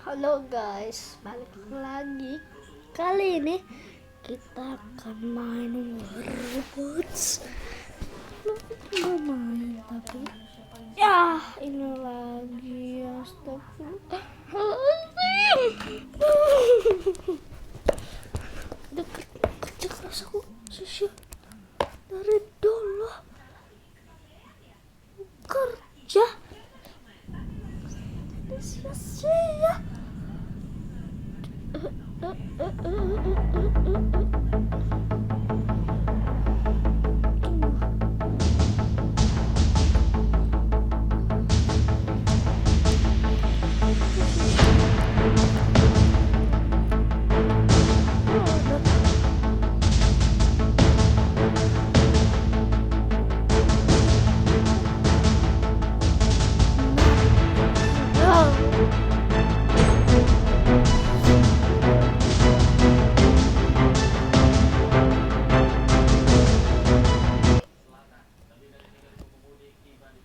Halo guys, balik lagi. Kali ini kita akan main Roblox. Nggak main tapi ya ini lagi astagfirullahaladzim. Deket kerja keras aku sih dari dulu kerja sia-sia.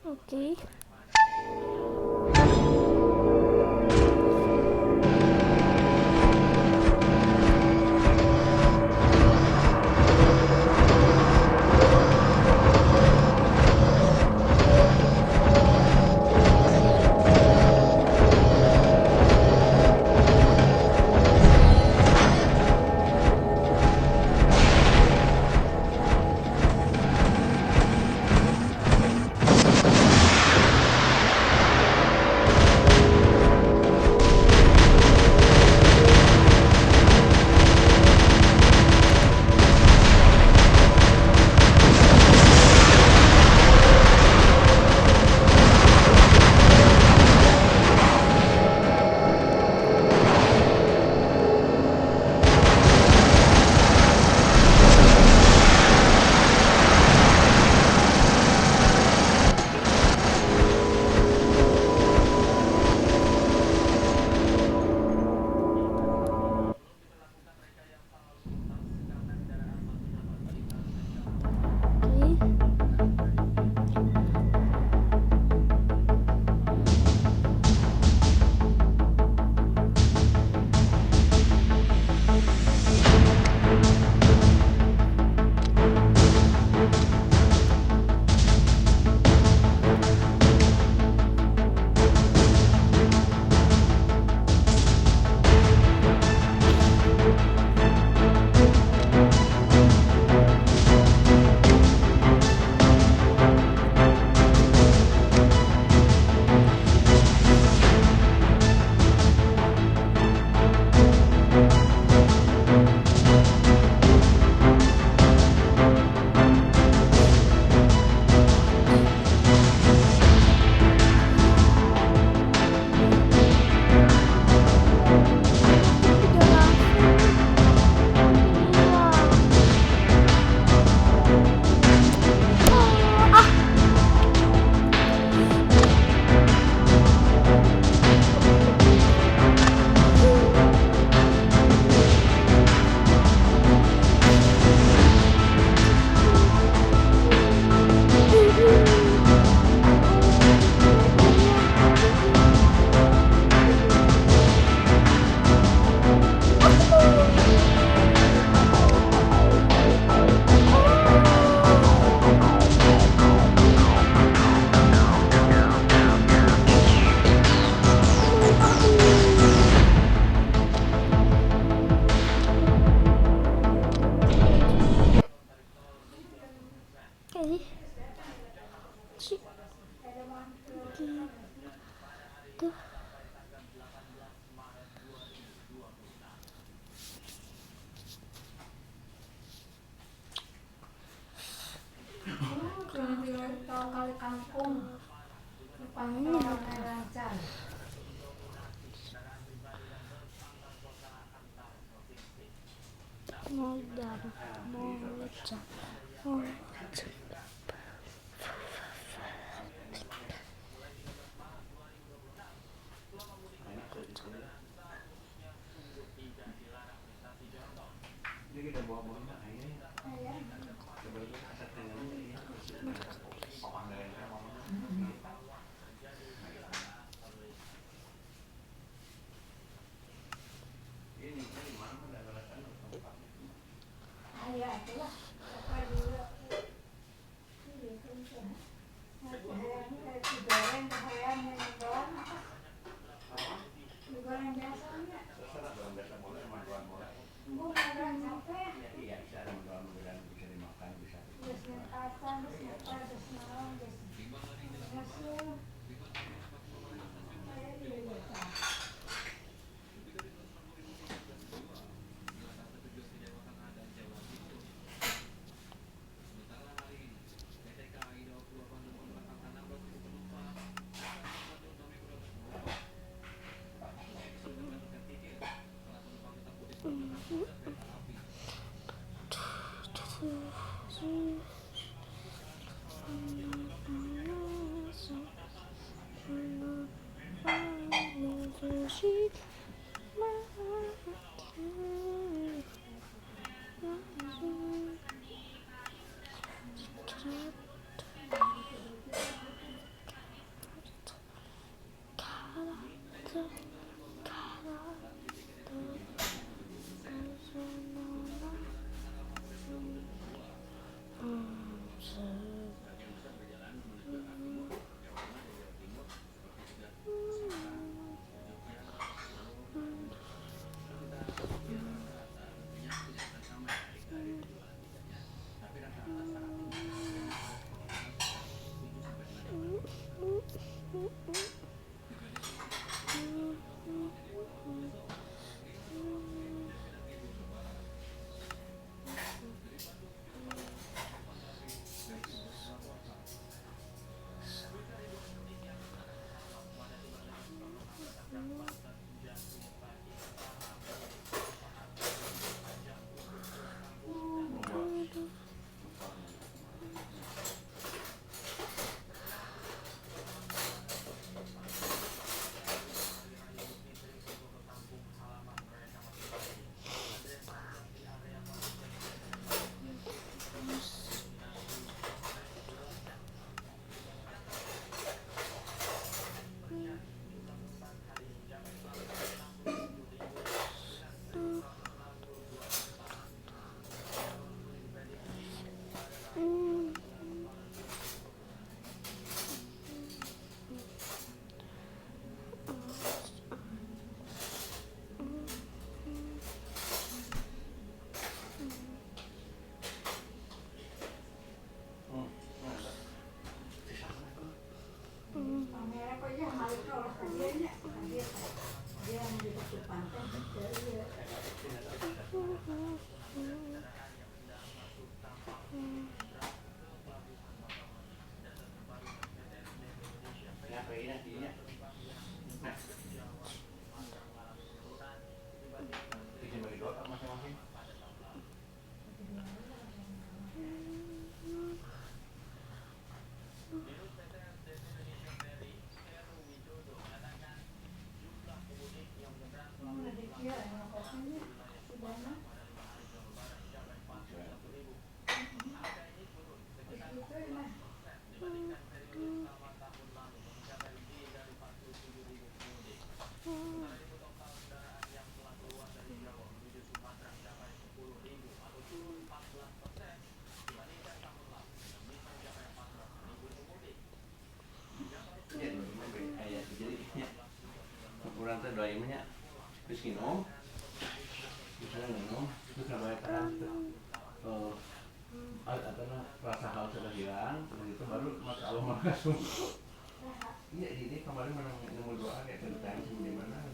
Oke. Oke. Gitu. Kali kampung Modal, moca, moca. Korean yang doang apa? Goreng biasanya. Terserah dong, biasa boleh, manduan boleh. Bu goreng capek. Iya, bisa ada manduan bisa dimakan, bisa. Terus asam, terus apa, terus naon, terus ngasih. Kamera kok ya malu kalau kaliannya dia yang di depan pantai dia. Ngapain dia? Nah, bikin bagi doa masing-masing. Dia yang kopinya sudah Kurang teh doa imannya terus minum terus kebanyakan rasa haus sudah hilang terus itu baru maka Allah makasih. Iya ini kemarin nemu doa kayak tentang di mana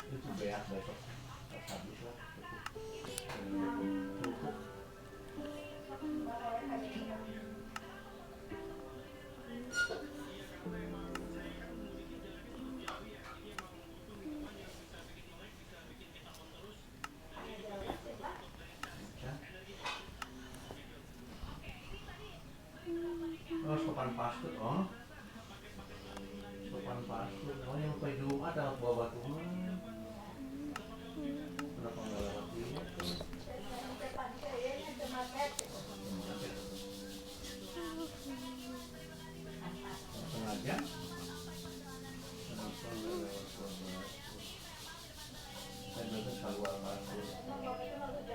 Itu beak besok pas habis lah. Tutup. Oh, sopan pasut, oh. Sopan pasut, oh yang sampai Jumat ada buah batu. Kenapa nggak lewat ini? Sengaja? Kenapa nggak lewat buah batu? Saya biasa selalu pasut.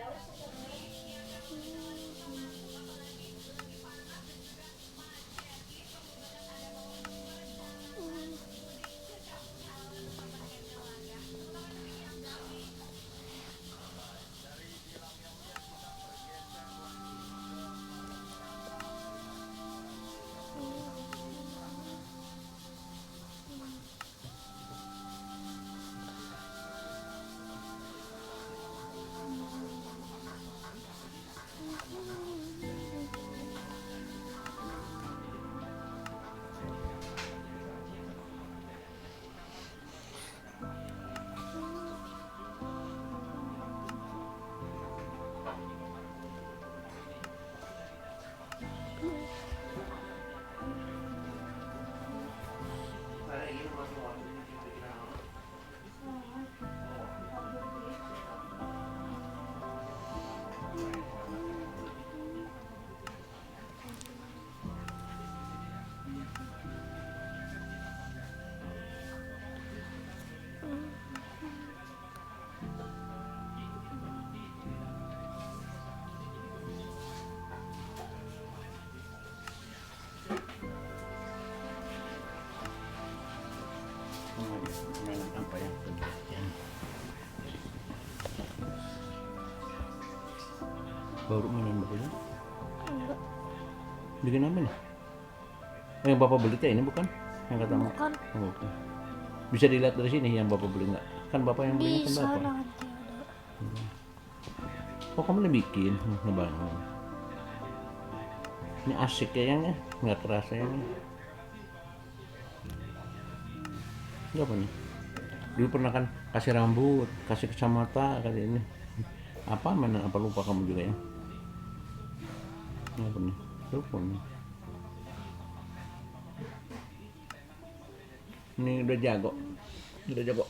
Mainan apa yang kegiatan baru mainan begini Enggak, bikin apa nih? Yang bapak beli teh ini bukan? Yang kata bukan. oh, oke. Bisa dilihat dari sini yang bapak beli nggak? Kan bapak yang beli kan Bisa bapak. nanti ada. Oh kamu udah bikin ngebangun. Ini asik kayaknya, nggak kerasa ya. Ini apa nih? Dulu pernah kan kasih rambut, kasih kacamata kali ini. Apa mana? Apa lupa kamu juga ya? Ini apa nih? Lupa nih. Ini udah jago. Udah jago.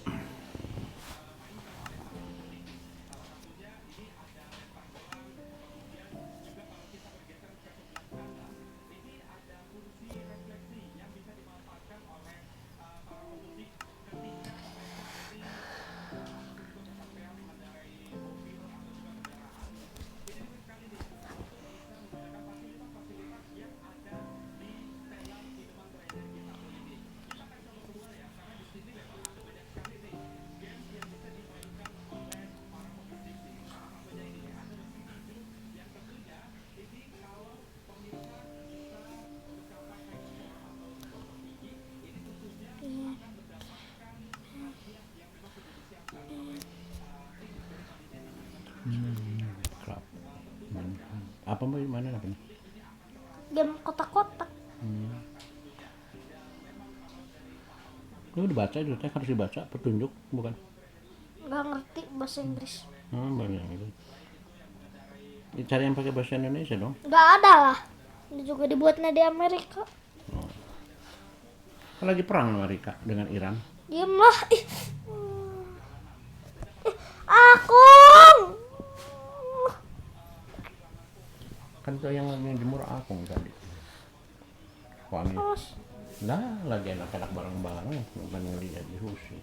Kerap. Apa mau mana apa nih? Game kotak-kotak. Ini udah baca dulu, harus dibaca petunjuk bukan? Nggak ngerti bahasa Inggris. Banyak gitu. Cari yang pakai bahasa Indonesia dong. Nggak ada lah. Ini juga dibuatnya di Amerika. Kan lagi perang Amerika dengan Iran. Diam lah. Ih. Akung. Kan itu yang jemur Akung tadi. Suami. Awas. Nah, lagi enak-enak bareng-bareng, bukan ngeliat di Husi.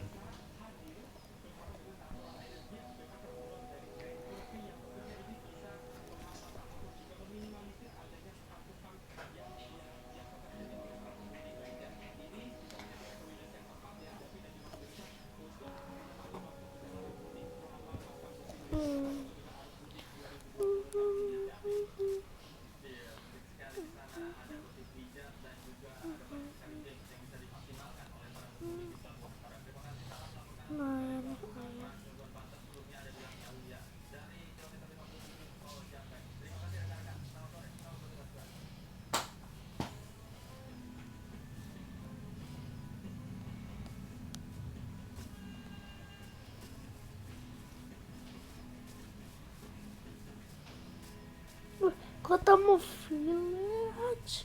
Ketemu village.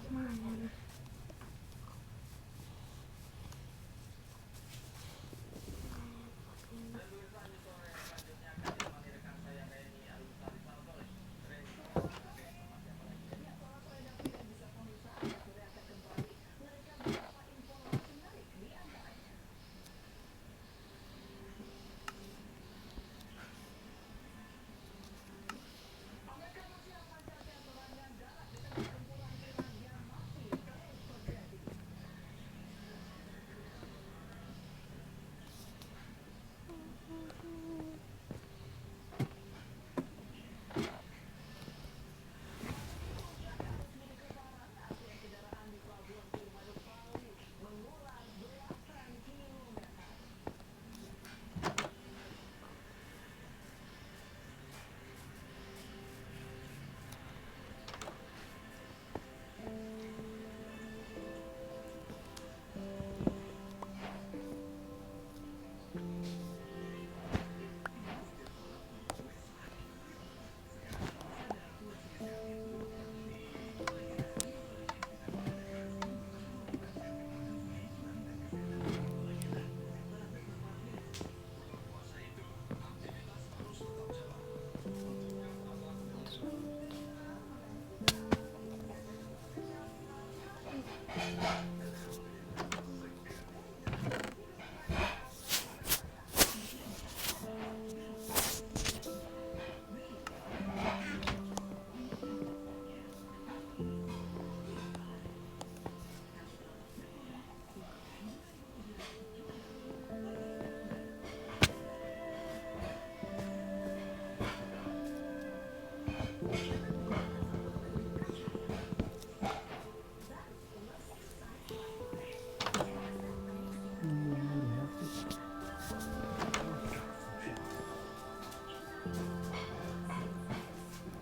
Mana?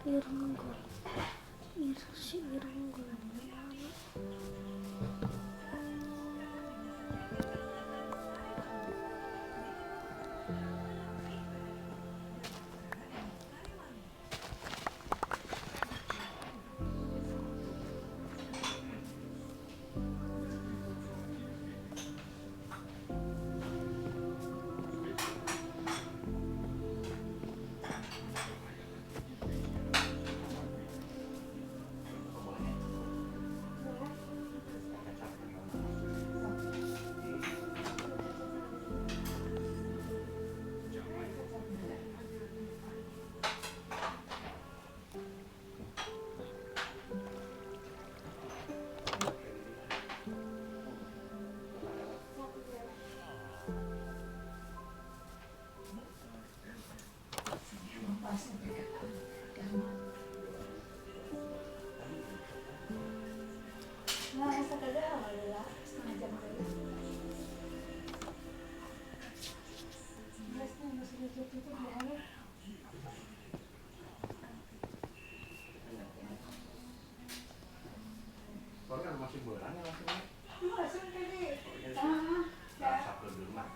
Irunggul. Si Irunggul. Nah, sekadar alhamdulillah setengah jam dulu. Masnya masih ditutup ya. Soalnya masih berani langsung. Masuk tadi. Sabtu di rumah.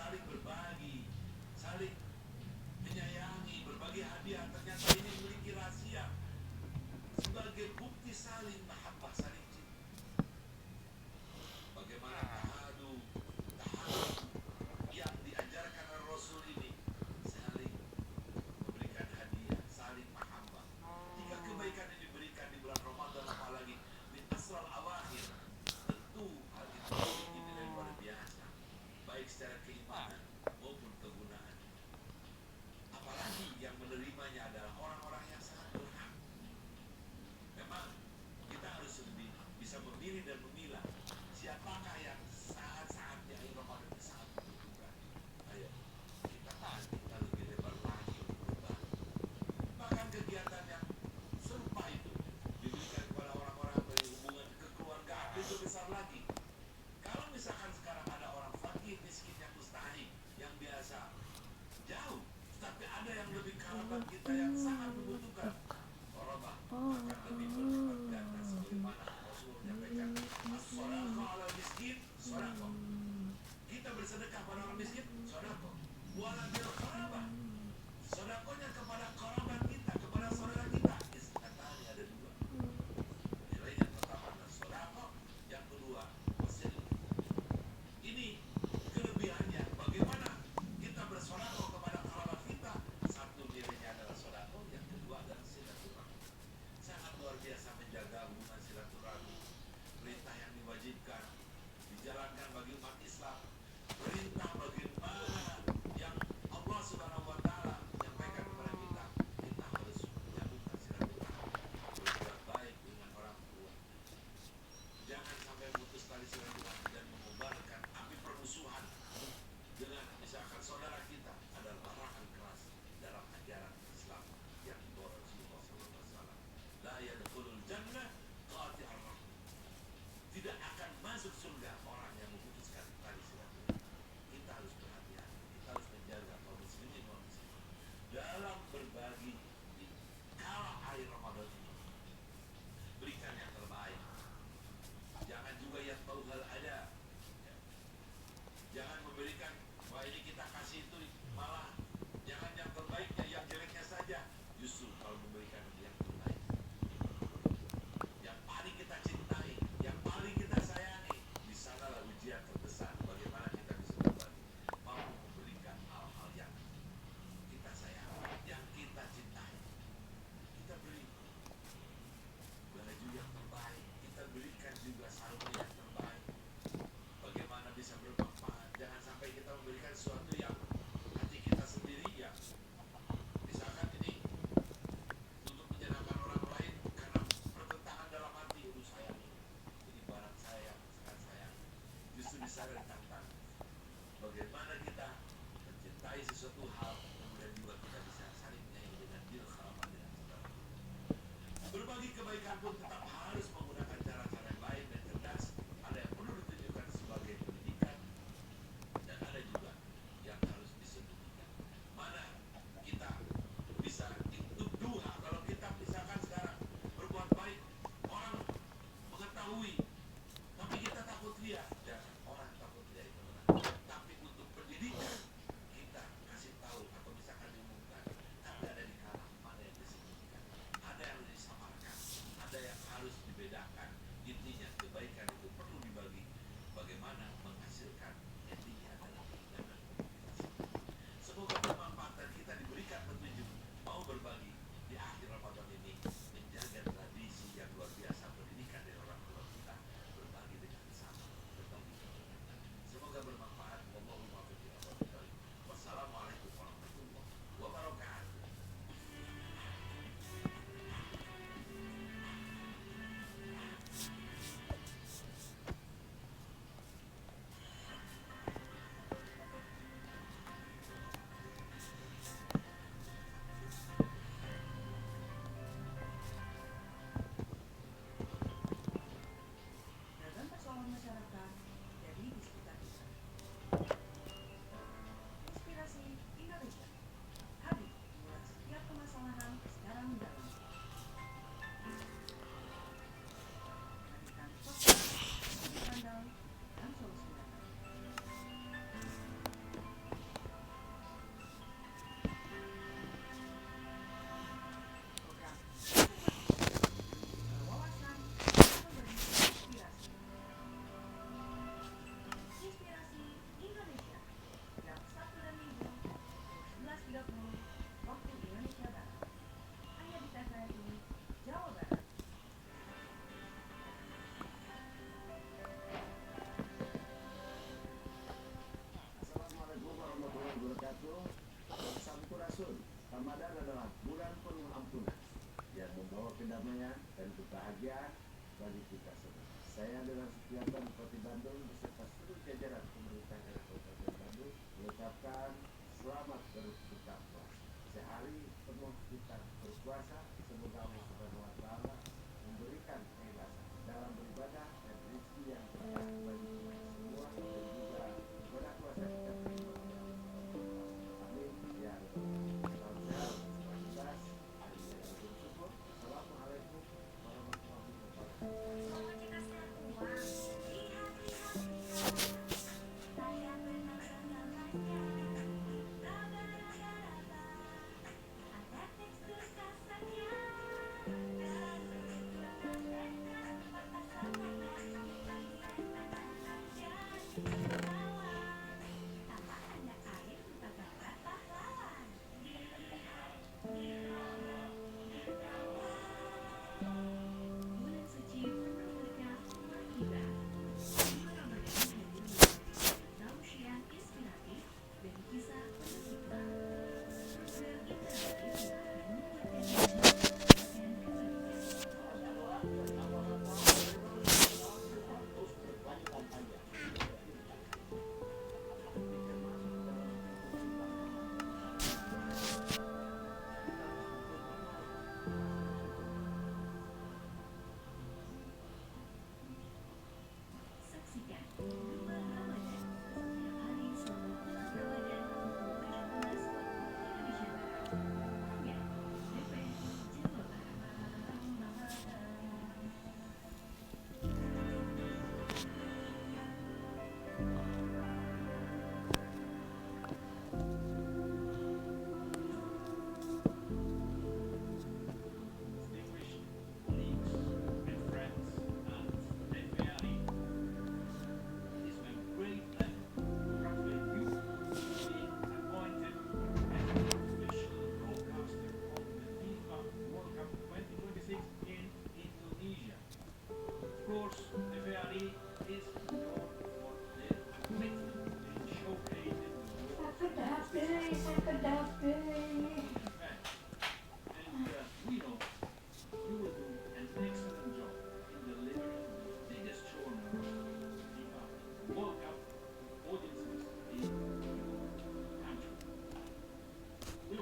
saling berbagi, saling menyayangi, berbagi hadiah. Ternyata ini memiliki rahasia sebagai bukti saling mahabbah, saling cinta. Bagaimana tahadu yang diajarkan oleh Rasul ini, saling memberikan hadiah, saling mahabbah. Jika kebaikan ini diberikan di bulan Ramadan, apalagi di asral awakhir, tentu hal itu memiliki nilai luar biasa, baik secara keimanan maupun kegunaan. Apalagi yang menerimanya adalah orang-orang yang sangat berhak. Memang kita harus lebih bisa memilih dan memilah siapakah yang saat-saatnya Ramadan itu sangat membutuhkan. Ayo, kita lebih lebar lagi untuk berbagi. Bahkan kegiatan yang serupa itu diberikan kepada orang-orang yang berhubungan kekeluargaan itu besar lagi. Kalau misalkan sekarang ada orang fakir, miskin, yang mustahil, yang biasa jauh, tapi ada yang lebih kerabat kita yang sangat membutuhkan, korobah akan lebih berlipat ganda sebagaimana Rasulullah menyampaikan, as-shadaqah ala miskin, shadaqah. Kita bersedekah pada orang miskin, shadaqah. Wala bil korobah, sedekahnya kepada kerabat kita, kepada saudara kita. Istinatani ada dua. Nilainya pertama adalah sedekah, yang kedua wasil. Ini kelebihannya. Bagaimana kita bersedekah kepada kerabat kita? Satu, nilainya adalah sedekah, yang kedua adalah silaturahmi. Sangat luar biasa menjaga hubungan silaturahmi. Perintah yang diwajibkan dijalankan bagi umat Islam. Perintah bagaimana yang Allah Subhanahu wa taala menyampaikan kepada kita, kita harus menyambungkan silaturahmi, berbuat baik dengan orang tua. Jangan sampai putus tali silaturahmi dan mengobarkan api permusuhan dengan misalkan saudara kita. Ada larangan keras dalam ajaran Islam yang dibawa Rasulullah SAW. La yadkhulul jannah qati'ar rahim. Tidak akan masuk surga orang yang memutuskan tali silaturahmi. Kita harus berhati-hati, kita harus menjaga kaum muslimin dalam berbagi di kala akhir Ramadan ini. Berikan yang terbaik. Jangan juga yang tahu hal ada. Jangan memberikan, wah ini kita kasih itu, malah jangan yang terbaiknya, yang jeleknya saja. Justru kalau memberikan yang terbaik, yang paling kita cintai, yang paling kita sayangi, di sanalah ujian terbesar. Bagaimana kita bisa berbagi, mau memberikan hal-hal yang kita sayangi, yang kita cintai, kita beri baju yang terbaik, kita berikan juga sarung yang terbaik. Bagaimana bisa bermanfaat? Jangan sampai kita memberikan sesuatu yang hati kita sendiri ya. Misalkan ini untuk menyenangkan orang lain karena pertentangan dalam hati, saya ini barang saya yang sangat sayang. Justru bisa ditantang. Bagaimana kita mencintai sesuatu hal, kemudian juga kita bisa saling menyayangi dengan dirham dengan saudara. Berbagi kebaikan pun tetap harus menggunakan cara-cara yang baik dan cerdas. Ada yang perlu ditunjukkan sebagai pendidikan, dan ada juga yang harus disembunyikan. Mana kita bisa untuk duha, kalau kita misalkan sekarang berbuat baik, orang mengetahui, tapi kita takut lihat. Jangan orang takut lihat itu benar. Tapi untuk pendidikan, kita kasih tahu atau misalkan diumumkan. Tapi ada di kalangan mana yang disembunyikan, ada yang disamarkan, ada yang wabarakatuh. Sampurasun. Ramadan adalah bulan penuh ampunan yang membawa kedamaian dan kebahagiaan bagi kita semua. Saya adalah Setiatan Bupati Bandung beserta seluruh jajaran pemerintah daerah Kabupaten Bandung mengucapkan selamat berbuka puasa. Sehari penuh kita berpuasa, semoga Allah Subhanahu wa taala memberikan keikhlasan dalam beribadah dan rezeki yang berkah bagi kita semua dan juga ibadah puasa kita terima. Amin ya rabbal alamin. Salam sehat, hari yang bersyukur. Assalamualaikum warahmatullahi wabarakatuh.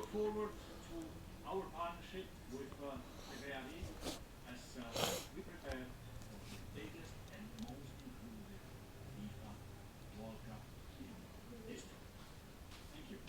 Forward to our partnership with TVRI as we prepare for the biggest and most inclusive FIFA World Cup in history. Thank you.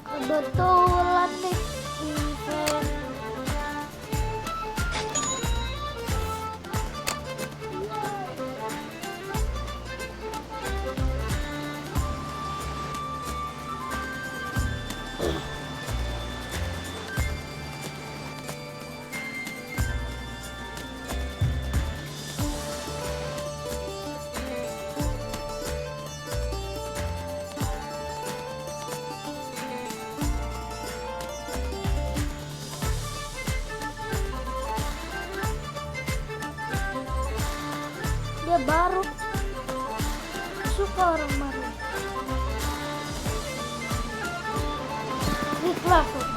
Kebetulan nih event dia baru suka orang baru di kelas tuh.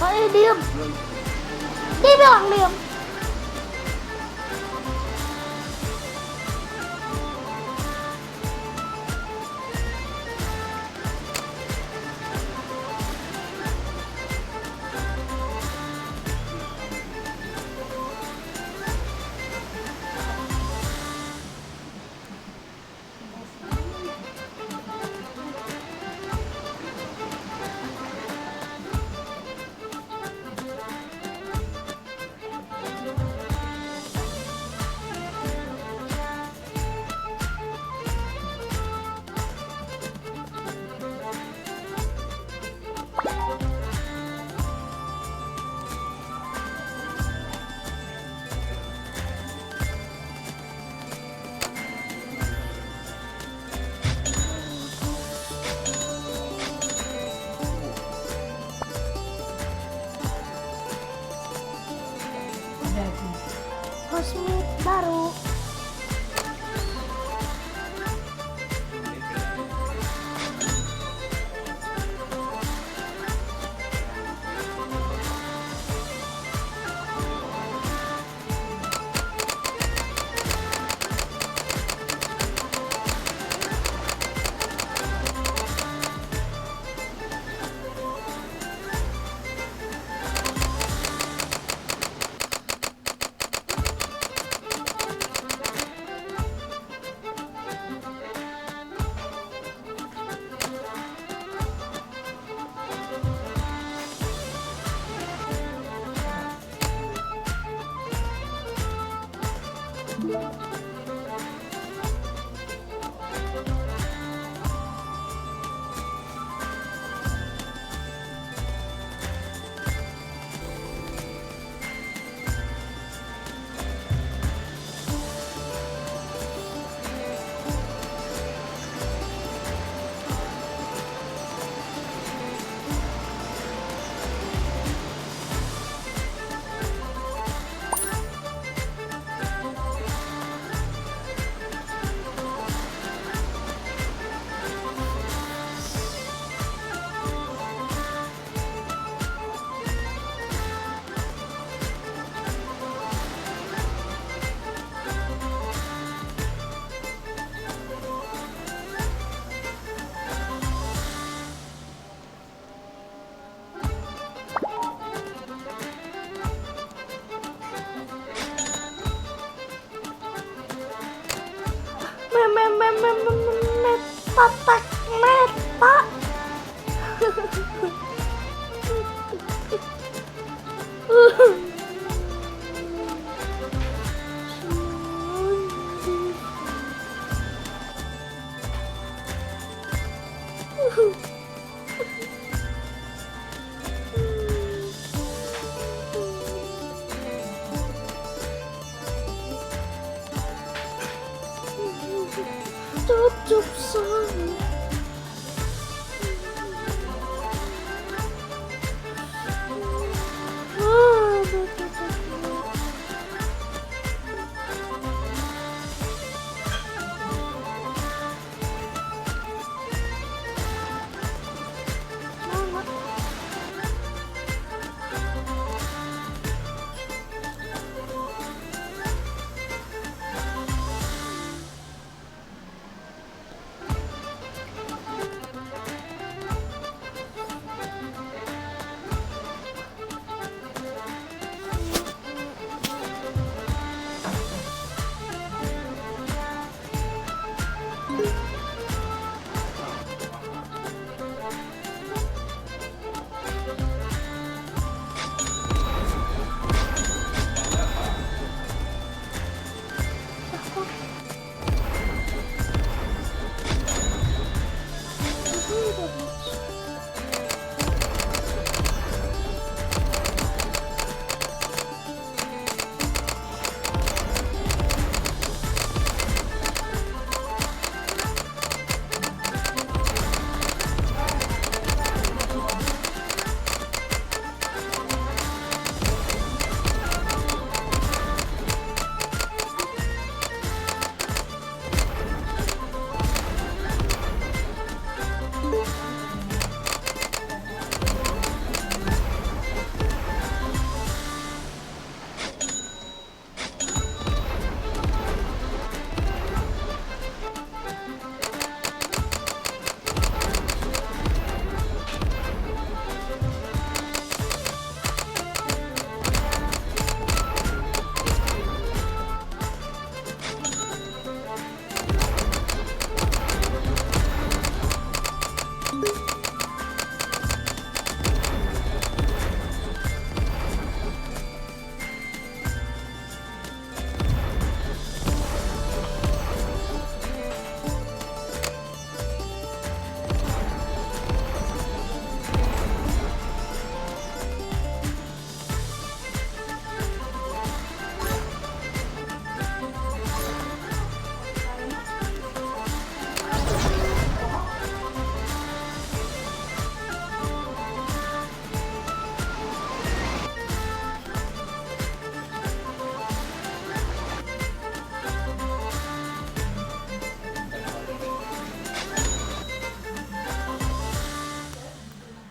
Ayo diem. Dia bilang diem. Housemate baru. Meta meta. Tutup sana.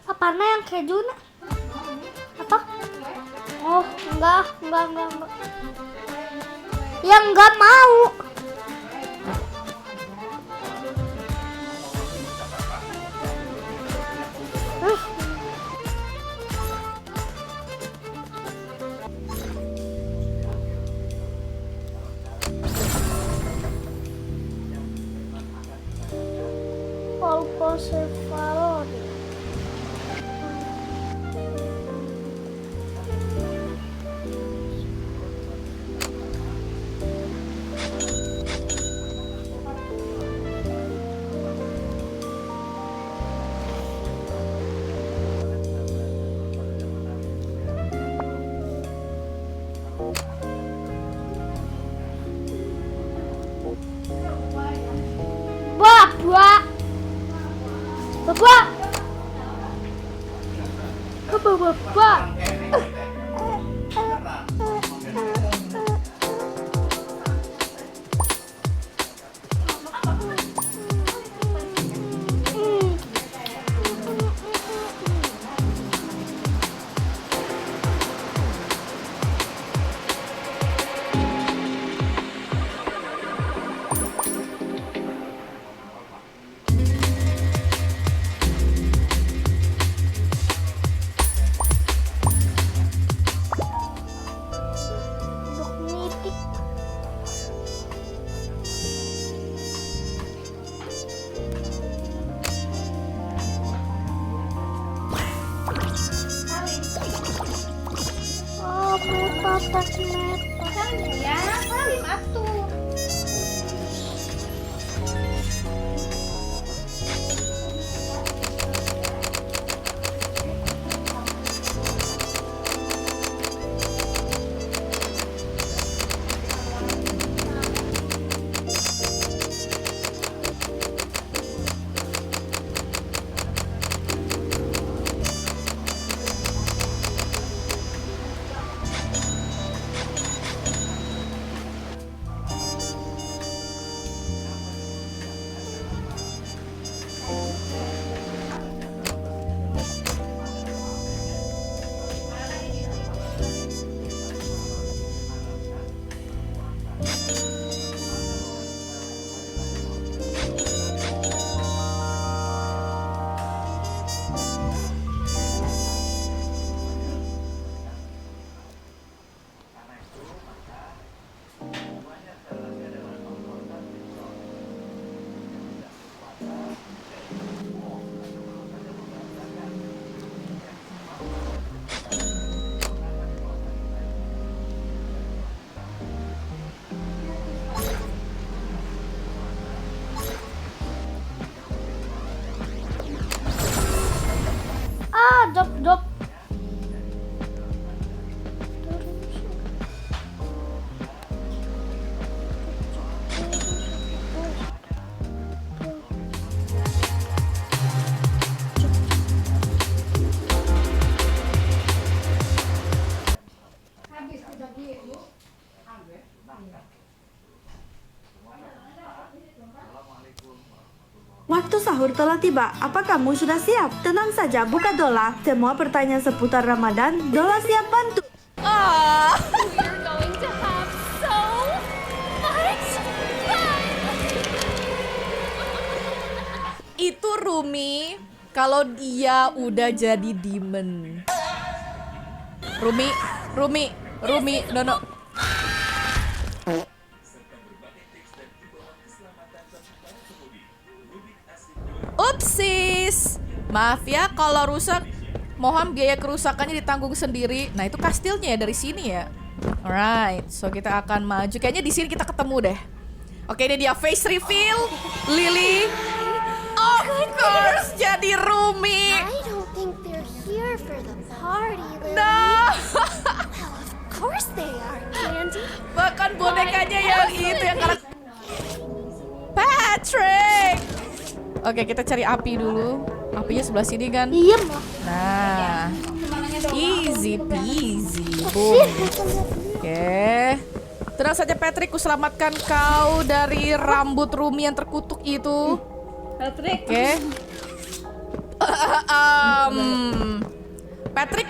Apana yang keju nak? Apa? Oh, enggak. Yang enggak mau. Polposefalon. Buah. Ya, salim atuh. Drop. Habis tidak Bu. Waktu sahur telah tiba. Apa kamu sudah siap? Tenang saja, buka Dola. Semua pertanyaan seputar Ramadan, Dola siap bantu. We're going to have so much fun. Itu Rumi kalau dia udah jadi demon. Rumi, no. Ups. Sis, maaf ya kalau rusak. Mohon biaya kerusakannya ditanggung sendiri. Nah itu kastilnya ya dari sini ya. Alright, so kita akan maju. Kayaknya di sini kita ketemu deh. Oke, ini dia face reveal. Lily, of course, jadi Rumi. I don't think they're here for the party, Lily. No. Well, of course they are, Candy. Bahkan bonekanya yang itu yang kalah. Patrick. Oke, kita cari api dulu. Apinya sebelah sini kan? Diem lah. Nah, easy peasy. Boom. Oke. Tenang saja Patrick, ku selamatkan kau dari rambut Rumi yang terkutuk itu. Patrick. Oke. Patrick.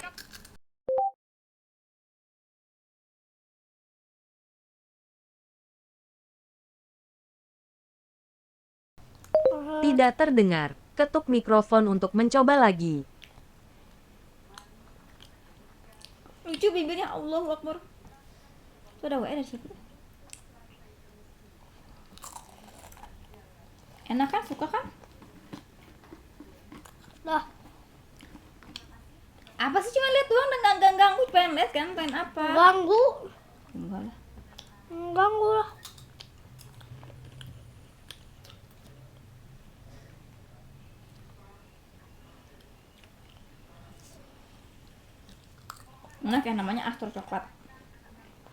Tidak terdengar. Ketuk mikrofon untuk mencoba lagi. Lucu bibirnya, Allahu Akbar. Itu ada WA dari situ. Enak kan? Suka kan? Lah, Apa sih, cuma lihat doang dan gak ganggu. Pengen lihat kan? Pengen apa? ganggu. Enggak lah. Ganggu lah. Enak ya, namanya Astor coklat.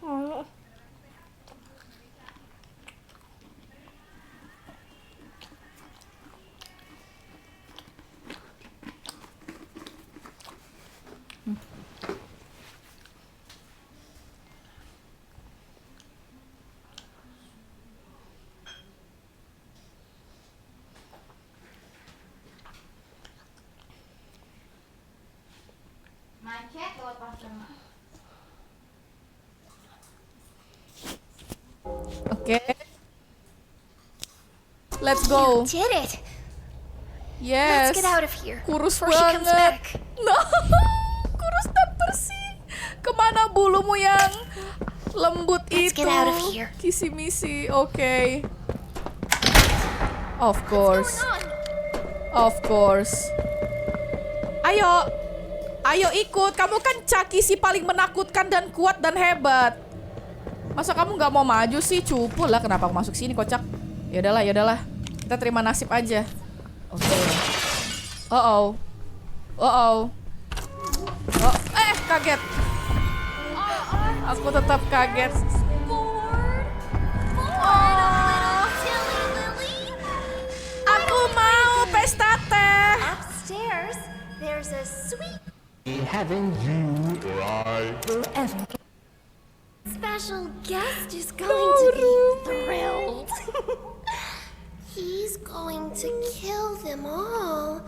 Oh. Macet lewat pasar. Oke. Let's go. Did it. Yes. Let's get out of here Kurus before she comes banget. back. No, kurus dan bersih. Kemana bulumu yang lembut Let's itu? get out of here. Kisi misi, oke. Of course, of course. Ayo, ayo ikut. Kamu kan Chucky si paling menakutkan dan kuat dan hebat. Masa kamu nggak mau maju sih? Cupu lah, kenapa aku masuk sini, kocak? Ya udahlah. Kita terima nasib aja. Oke. Oh, kaget. Aku tetap kaget. Silly Lily. Aku mau pesta teh. Upstairs, there's a sweet special guest is going to be thrilled. He's going to kill them all.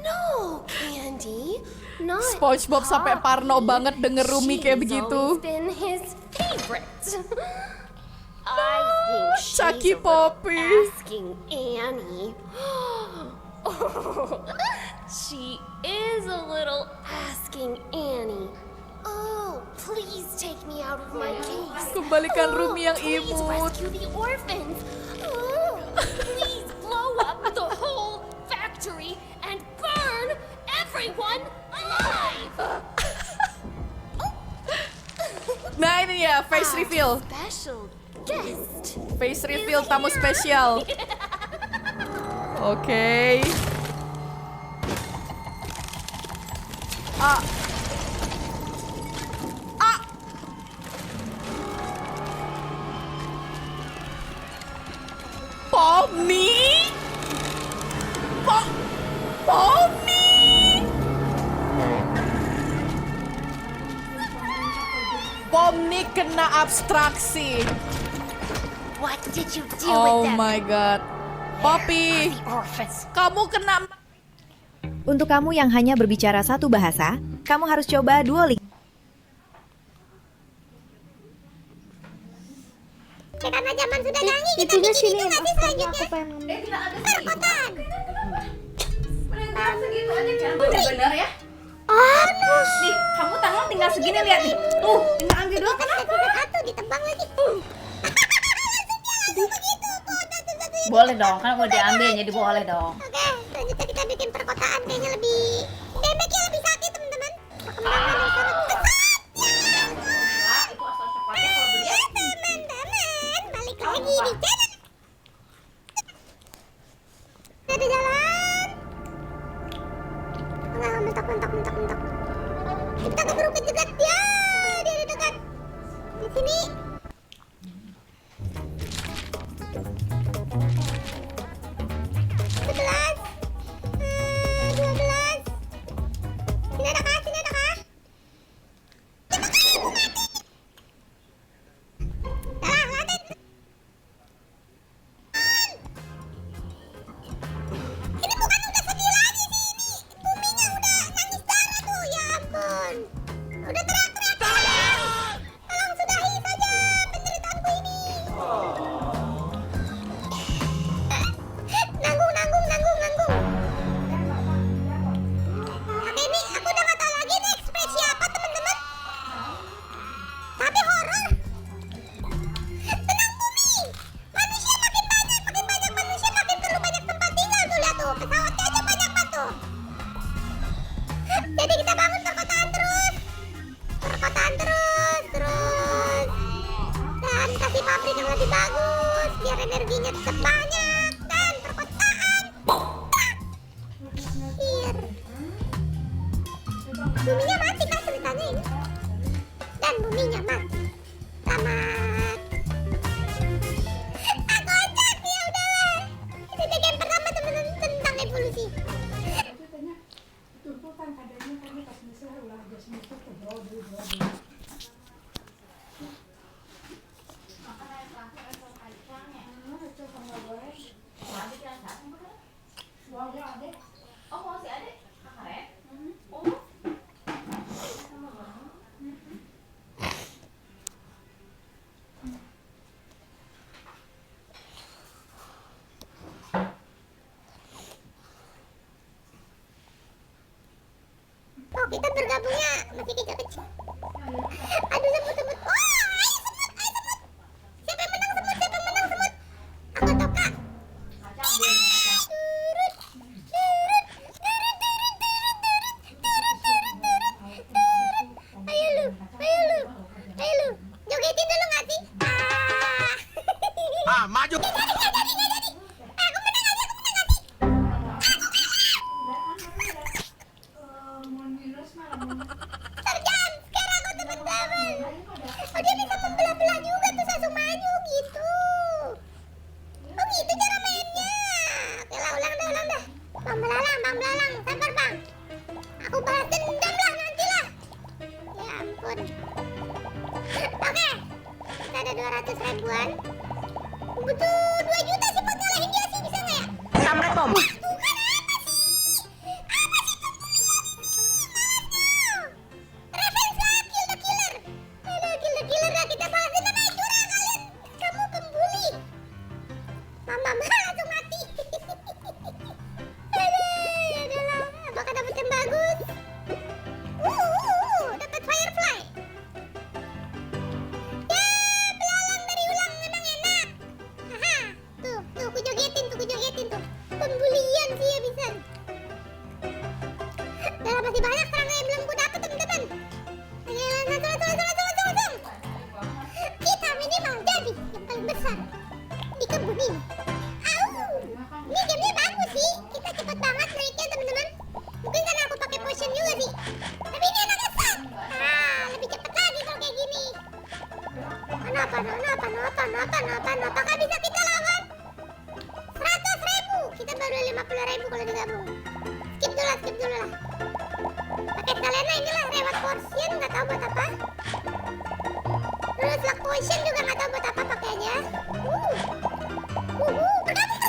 No, Candy, not SpongeBob sampai parno Poppy. banget denger Rumi kayak She's begitu. always been his favorite. I think Chucky she's a little Poppy. asking Annie. She is a little asking Annie. Oh, please take me out of my case. Kembalikan Rumi yang Please imut. rescue the orphans. Oh, please blow up the whole factory and burn everyone alive. Nah ini ya, face reveal. Special guest. Face reveal tamu spesial. Oke. Ah. Pomni? Pomni? Pomni kena abstraksi. What did you do Oh with them? my god. Poppy, The orphans. kamu kena. Untuk kamu yang hanya berbicara satu bahasa, kamu harus coba Duolingo. Karena zaman sudah canggih, kita Itunya bikin sini. itu nggak sih selanjutnya? Aku pengen. Perkotaan. Bener ya? Nih, kamu tangan tinggal segini, lihat nih. Tuh, tinggal ambil dulu. Satu ditebang lagi. Boleh dong, kan udah diambil jadi boleh dong. Oke, mentok. Kita keburu kejegat dia. Dia di dekat. Di sini. 11, 12. Sini ada kah? Salah, lantai. Ini bukan udah sedih lagi sih ini. Buminya udah nangis darah tuh. Ya ampun. Udah teriak-teriak. Tolong sudahi saja penderitaanku ini. Nanggung. Oke, ini aku udah gak tahu lagi ini ekspresi apa teman-teman. Tapi horor. Tenang bumi. Manusia makin banyak manusia makin perlu banyak tempat tinggal tuh, lihat tuh. Pesawatnya aja banyak banget tuh. Jadi kita bangun perkotaan terus. Dan kasih pabrik yang lebih bagus biar energinya tetap banyak dan perkotaan. Here. Buminya mati kan ceritanya ini. Dan buminya mati. Tamat. Aku ajak ya udahlah. Ini bagian pertama teman-teman tentang evolusi. Oh, kita bergabungnya masih kecil-kecil. Aduh, semut. Oh, ayo semut. Siapa yang menang semut? Aku tahu, Kak. Ayo lu. Jogetin dulu nggak sih? Maju. Aku menang aja. Terjam sekarang aku teman-teman. Oh, dia bisa membelah-belah juga tuh Sasu maju gitu. Oh gitu cara mainnya. Oke lah, ulang dah. Bang belalang. Sabar bang. Aku balas dendam lah nanti lah. Ya ampun. Oke. Kita ada 200 ribuan. Butuh 2 juta sih buat ngalahin dia sih, bisa nggak ya? Samret bom. Bukan apa sih? Revenge lah, kill the killer. Aduh, kill the killer lah, kita balas dendam aja curang kalian. Kamu pembuli. Mama langsung mati. Aduh, ya udahlah. Apakah dapat yang bagus? Dapat firefly. Ya, belalang dari ulang memang enak. Haha, tuh, ku jogetin tuh. Pembulian sih ya bisa. Dalam masih banyak serangga yang belum ku dapat teman-teman. Ayo, langsung. Kita minimal jadi yang paling besar di kebun ini. Ini gamenya bagus sih. Kita cepet banget naiknya teman-teman. Mungkin karena aku pakai potion juga sih. Tapi ini enak kesan. Lebih cepet lagi kalau kayak gini. Kenapa? Apakah bisa kita lawan? 100.000. Kita baru 50.000 kalau digabung. Skip dulu lah. Pakai sekalian lah inilah reward portion, nggak tahu buat apa. Terus luck potion juga nggak tahu buat apa pakainya. Bergabung.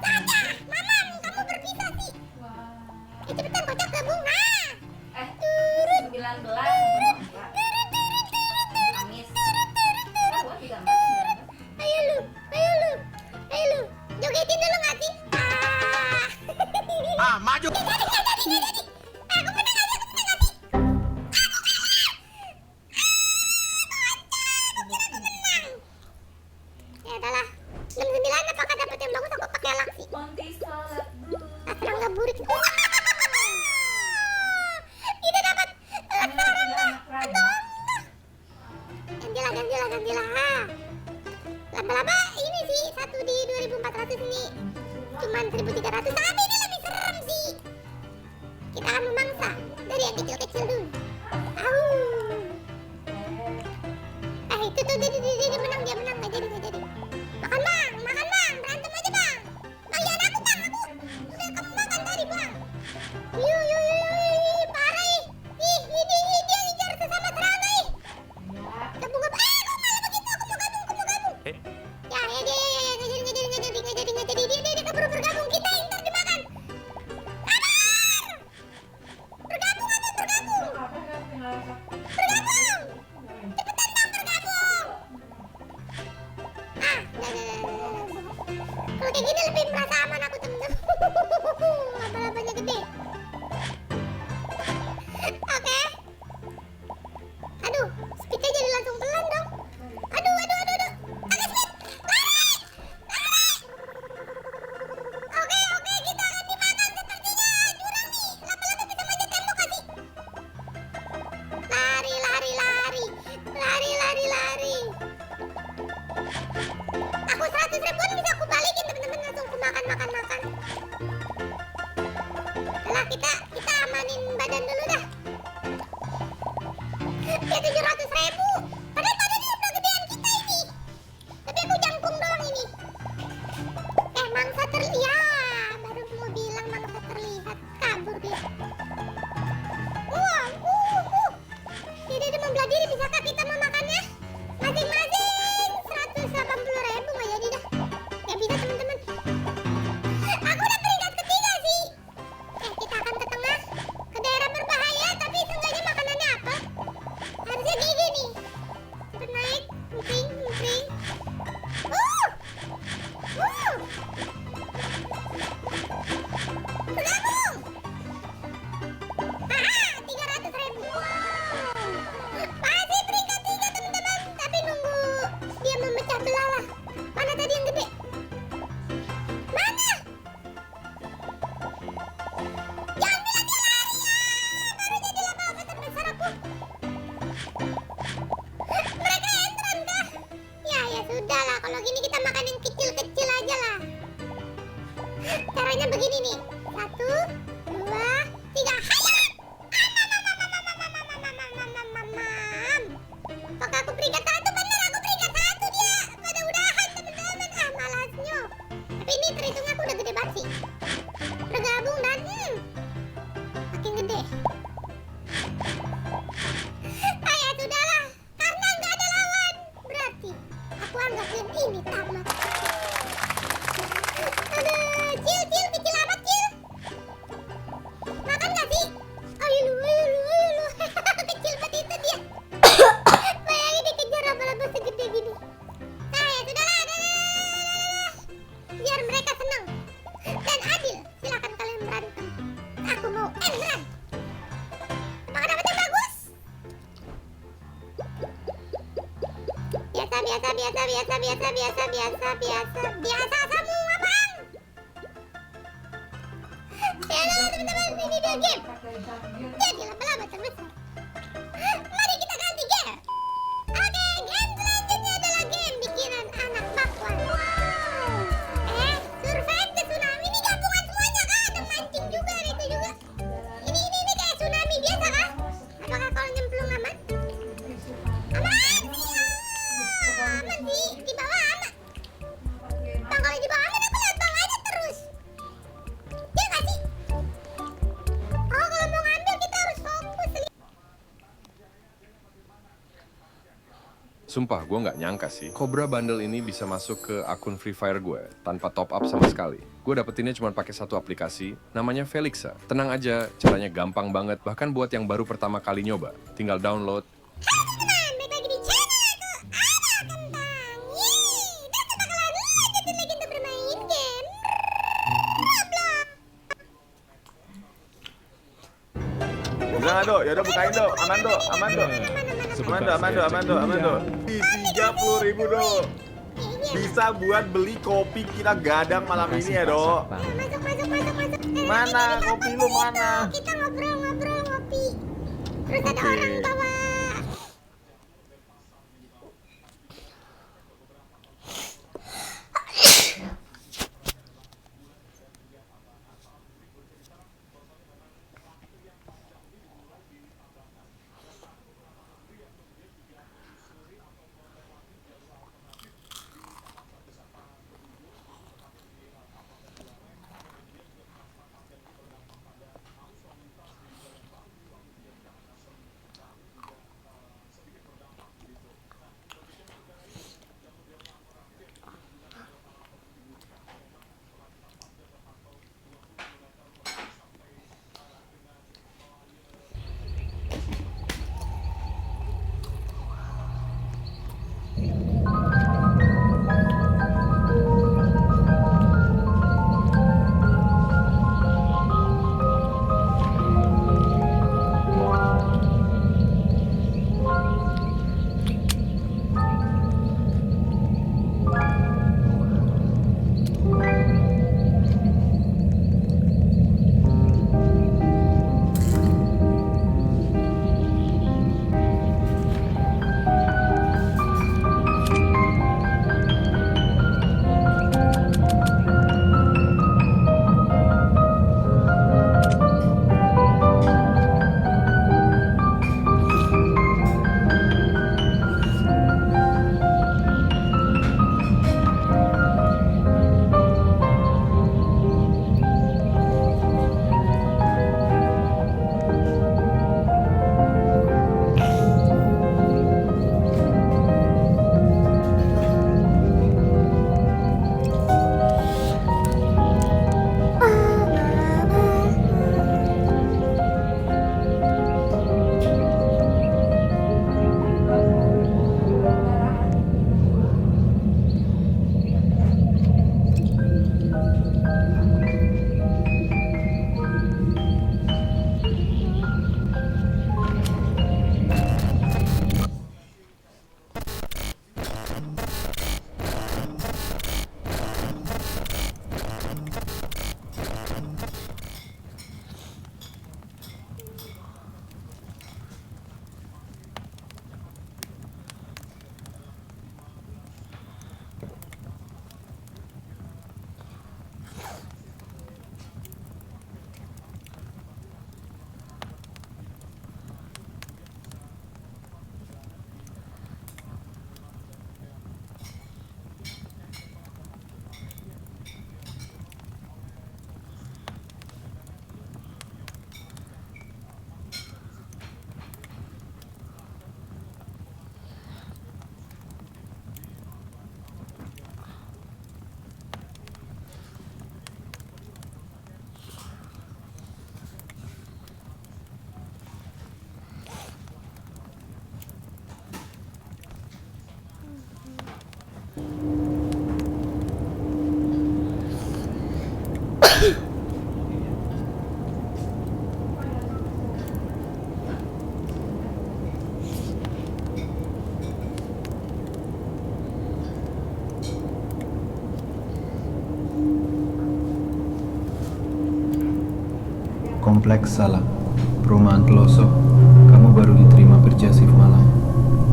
Saja, Mamam, kamu berbisa sih. Cepetan kocak gabung. Turun. 19. Ayo lu. Jogetin dulu nggak sih? Maju. Jadi. Aku menang aja. Ya udahlah. 69 apakah dapat yang bagus? Aku pakai laksi. Serangga burik. Kita dapat gantilah. Laba-laba ini sih 1 di 2400 ini cuman 1300, tapi ini lebih serem sih. kita amanin badan dulu dah. Ya 700.000. Padahal badannya udah gedean kita ini. Tapi aku jangkung doang ini. Mangsa terlihat. Baru mau bilang mangsa terlihat. Kabur dia. Dia mau belah diri. Bisakah kita memakannya? Masing-masing 180.000 nggak jadi dah. Ya bisa teman-teman. Aku udah peringkat ketiga sih. Kita akan ke tengah, ke daerah berbahaya, tapi seenggaknya makanannya apa? Harusnya gigi nih. Cepet naik, mpring. Bergabung. 300.000. Masih peringkat 3 teman-teman. Tapi nunggu dia memecah belah lah. Mana tadi yang gede? Mana? Jangan bilang dia lari ya. Baru jadi laba-laba terbesar aku. Mereka entran kah? Ya sudah lah. Kalau gini kita makan yang kecil-kecil aja lah. Caranya begini nih. 1, 2, 3. Hayat! Apakah aku peringkat 1? Bener aku peringkat 1 dia. Pada udahan teman-teman. Malasnya. Tapi ini terhitungnya aku udah gede banget sih. Bergabung dan makin gede. Ya sudahlah. Karena nggak ada lawan. Berarti aku anggap game ini tamat. Aduh, Cil, kecil amat, Cil. Makan gak sih? Ayo lu. Kecil banget itu dia. Bayangin dikejar laba-laba segede gini. Nah ya sudahlah. Biar mereka senang dan adil. Silakan kalian berantem. Aku mau run. Apakah dapetnya bagus? Biasa semua bang. Ya teman-teman, ini dia game. Jadi laba-laba terbesar. Mari kita ganti game. Oke, game selanjutnya adalah game bikinan anak bakwan. Survive the tsunami. Ini gabungan semuanya kah? Ada mancing juga, itu juga. Ini kayak tsunami biasa kah? Apakah kalau nyemplung aman? Aman sih. Di bawah aman. Bang, kalau di bawah aman aku lihat bang aja terus. Dia nggak sih? Oh, kalau mau ngambil kita harus fokus. Sumpah, gue nggak nyangka sih, Cobra Bundle ini bisa masuk ke akun Free Fire gue tanpa top up sama sekali. Gue dapetinnya cuma pakai satu aplikasi, namanya Felixa. Tenang aja, caranya gampang banget, bahkan buat yang baru pertama kali nyoba. Tinggal download. Halo teman-teman, balik lagi di channel aku, Ada Kentang. Yeay, dan kita bakalan lanjutin lagi untuk bermain game Roblox. Bilang Do, yaudah bukain Do, aman Do. Aman Do. Di 30.000 Do. Bisa buat beli kopi kita gadang malam ini ya Do. Masuk. Mana kopi lu mana? Kita ngobrol ngopi. Terus ada orang bawa. Kompleks Salak, Perumahan Pelosok. Kamu baru diterima kerja shift malam.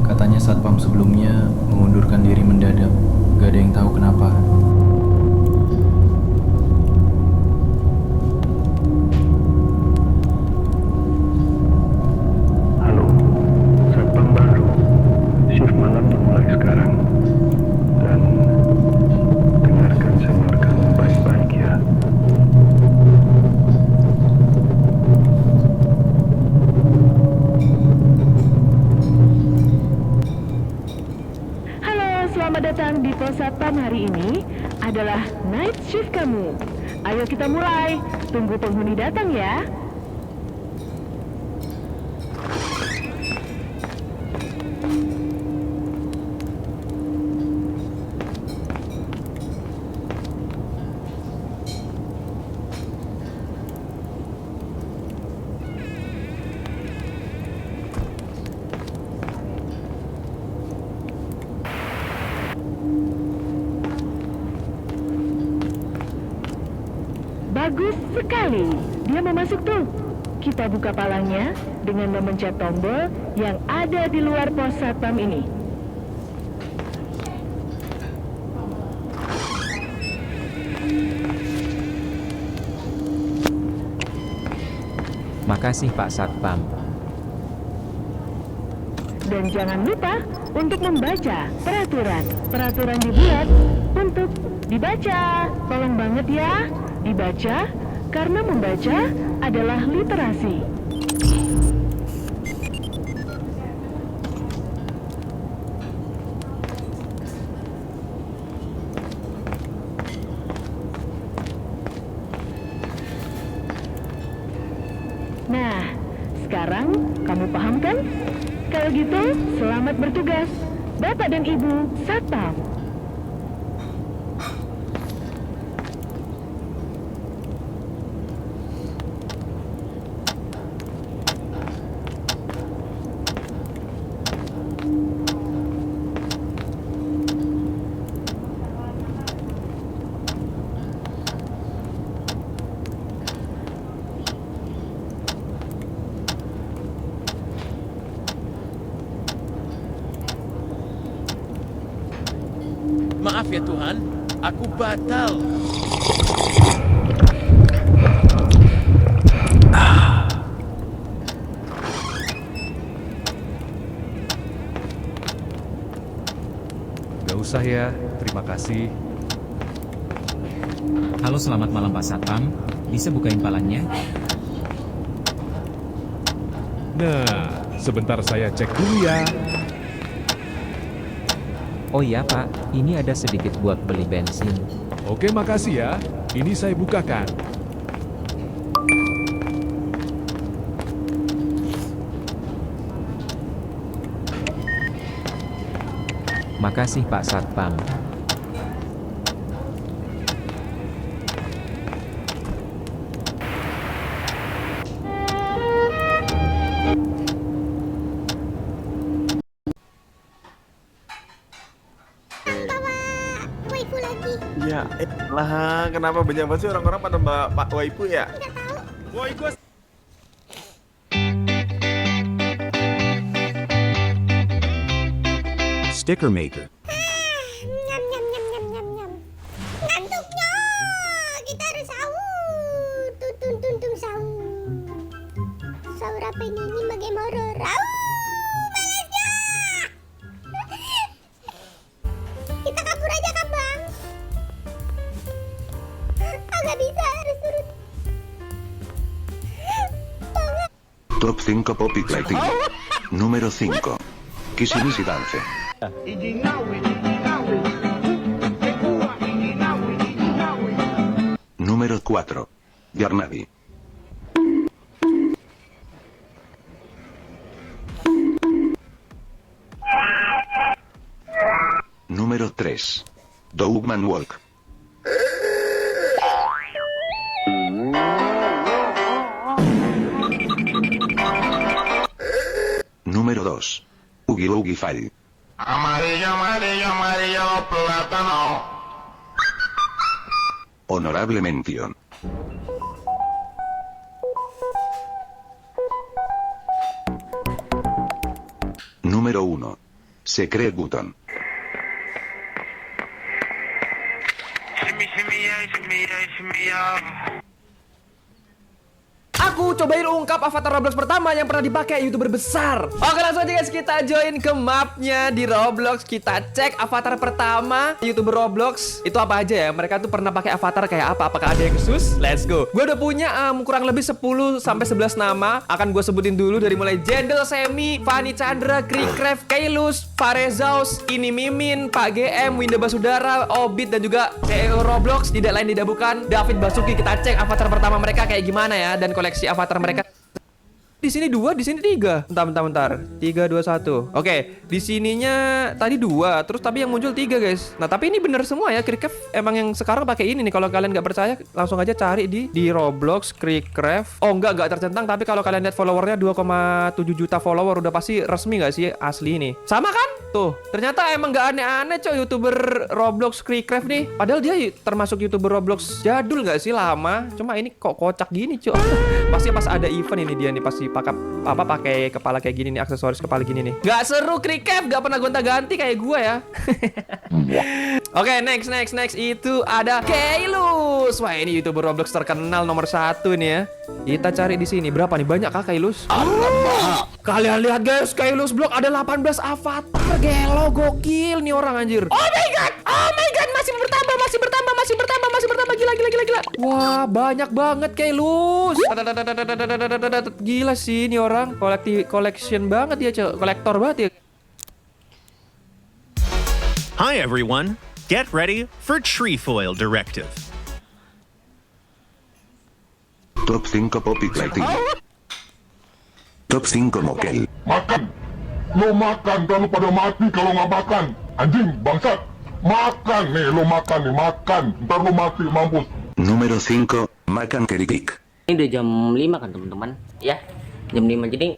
Katanya satpam sebelumnya mengundurkan diri mendadak. Gak ada yang tahu kenapa. Halo, satpam baru. Shift malam dimulai sekarang. Dan dengarkan semua kamu baik-baik ya. Halo, selamat datang di pos satpam hari ini adalah night shift kamu. Ayo kita mulai. Tunggu penghuni datang ya. Bagus sekali. Dia mau masuk tuh. Kita buka palangnya dengan memencet tombol yang ada di luar pos satpam ini. Makasih Pak Satpam. Dan jangan lupa untuk membaca peraturan. Peraturan dibuat untuk dibaca. Tolong banget ya, dibaca, karena membaca adalah literasi. Nah, sekarang kamu paham kan? Kalau gitu, selamat bertugas, Bapak dan Ibu Satpam. Maaf ya Tuhan, aku batal. Gak usah ya, terima kasih. Halo, selamat malam Pak Satpam. Bisa bukain palangnya? Nah, sebentar saya cek dulu ya. Oh iya Pak, ini ada sedikit buat beli bensin. Oke, makasih ya. Ini saya bukakan. Makasih Pak Satpam. Ya, lah, kenapa banyak banget sih orang-orang pada Pak Waipu ya? Woi, gue Sticker Maker. Ngantuknya, kita harus sahur. Tung sahur. Sahur apa ini bagai moror. Malasnya. Kita kabur aja kan bang? Agak bisa, harus turun. Top 5 Poppy Latino. Número 5. Kissimiss Dance. Número 4. Yarnabi. Número 3. Dogman Walk. Número 2. Oogie Loogie Fall. Amarillo, amarillo, amarillo, plátano. Honorable mención. Número 1. Secret Button. Aku cobain ungkap avatar Roblox pertama yang pernah dipakai YouTuber besar. Oke, langsung aja guys, kita join ke mapnya di Roblox. Kita cek avatar pertama YouTuber Roblox itu apa aja ya. Mereka tuh pernah pakai avatar kayak apa? Apakah ada yang khusus? Let's go. Gue udah punya kurang lebih 10 sampai 11 nama. Akan gue sebutin dulu dari mulai Jendel, Semi, Fanny Chandra, Krikref, Kailus, Farezaus, Ini Mimin, Pak GM, Winda Basudara, Obit, dan juga CEO Roblox. Tidak lain tidak bukan David Basuki. Kita cek avatar pertama mereka kayak gimana ya, dan koleksi avatar mereka. Di sini 2, di sini 3. Bentar. 3, 2, 1. Oke, di sininya tadi 2, terus tapi yang muncul 3, guys. Nah, tapi ini bener semua ya. Krikref emang yang sekarang pakai ini nih. Kalau kalian nggak percaya, langsung aja cari di Roblox Krikref. Oh, nggak tercentang, tapi kalau kalian lihat followernya 2,7 juta follower, udah pasti resmi nggak sih asli ini. Sama kan? Tuh, ternyata emang nggak aneh-aneh, coy, YouTuber Roblox Krikref nih. Padahal dia termasuk YouTuber Roblox jadul nggak sih, lama. Cuma ini kok kocak gini, coy. Pasti pas ada event ini dia nih pasti pakai kepala kayak gini nih, aksesoris kepala gini nih. Gak seru Krikref, gak pernah gonta-ganti kayak gue ya. Oke, next itu ada Kailus. Wah, ini YouTuber Roblox terkenal nomor 1 nih ya. Kita cari di sini. Berapa nih? Banyak kah Kailus? Kalian lihat guys, Kailus Block ada 18 avatar. Gelo, gokil nih orang anjir. Oh my god, masih bertambah, gila. Wah, banyak banget Kailus. Gila sih ini orang, collection banget dia, kolektor banget ya. Hi everyone, get ready for Trefoil Directive. Top 5 Poppy Lighting. Top 5 Mokel. Makan! Lo makan, kan lo pada mati kalau nggak makan. Anjing, bangsat. Makan nih, lo makan nih, makan. Ntar lo mati, mampus. Número 5. Makan Keripik. Ini udah jam 5 kan teman-teman? Ya, jam 5 jadi.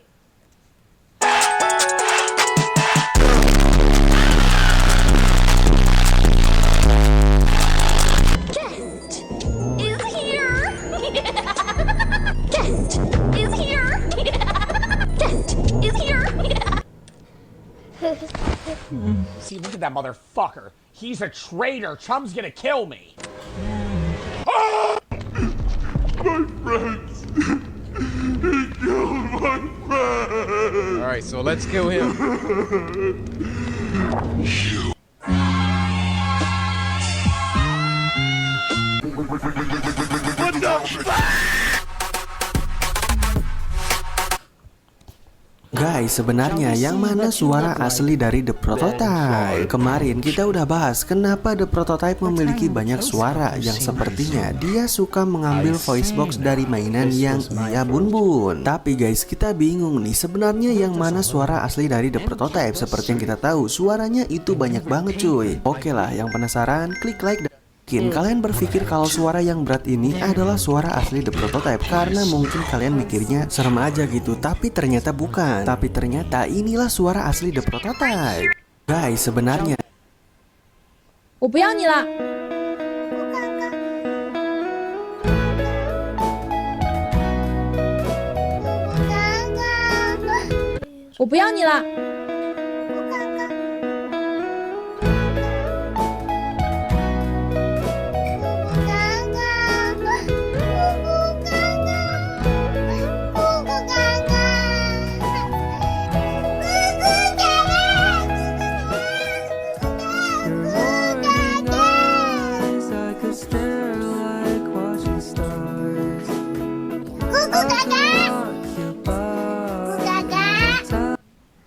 See, look at that motherfucker. He's a traitor. Chum's gonna kill me. My friends. He killed my friend. Alright, so let's kill him. What the Guys, sebenarnya yang mana suara asli dari The Prototype? Kemarin kita udah bahas kenapa The Prototype memiliki banyak suara yang sepertinya dia suka mengambil voice box dari mainan yang ia bun-bun. Tapi guys, kita bingung nih sebenarnya yang mana suara asli dari The Prototype. Seperti yang kita tahu, suaranya itu banyak banget cuy. Oke lah, yang penasaran klik like dan mungkin kalian berpikir kalau suara yang berat ini adalah suara asli The Prototype karena mungkin kalian mikirnya serem aja gitu, tapi ternyata bukan. Tapi ternyata inilah suara asli The Prototype. Guys, sebenarnya 我不要你了。我不要你了。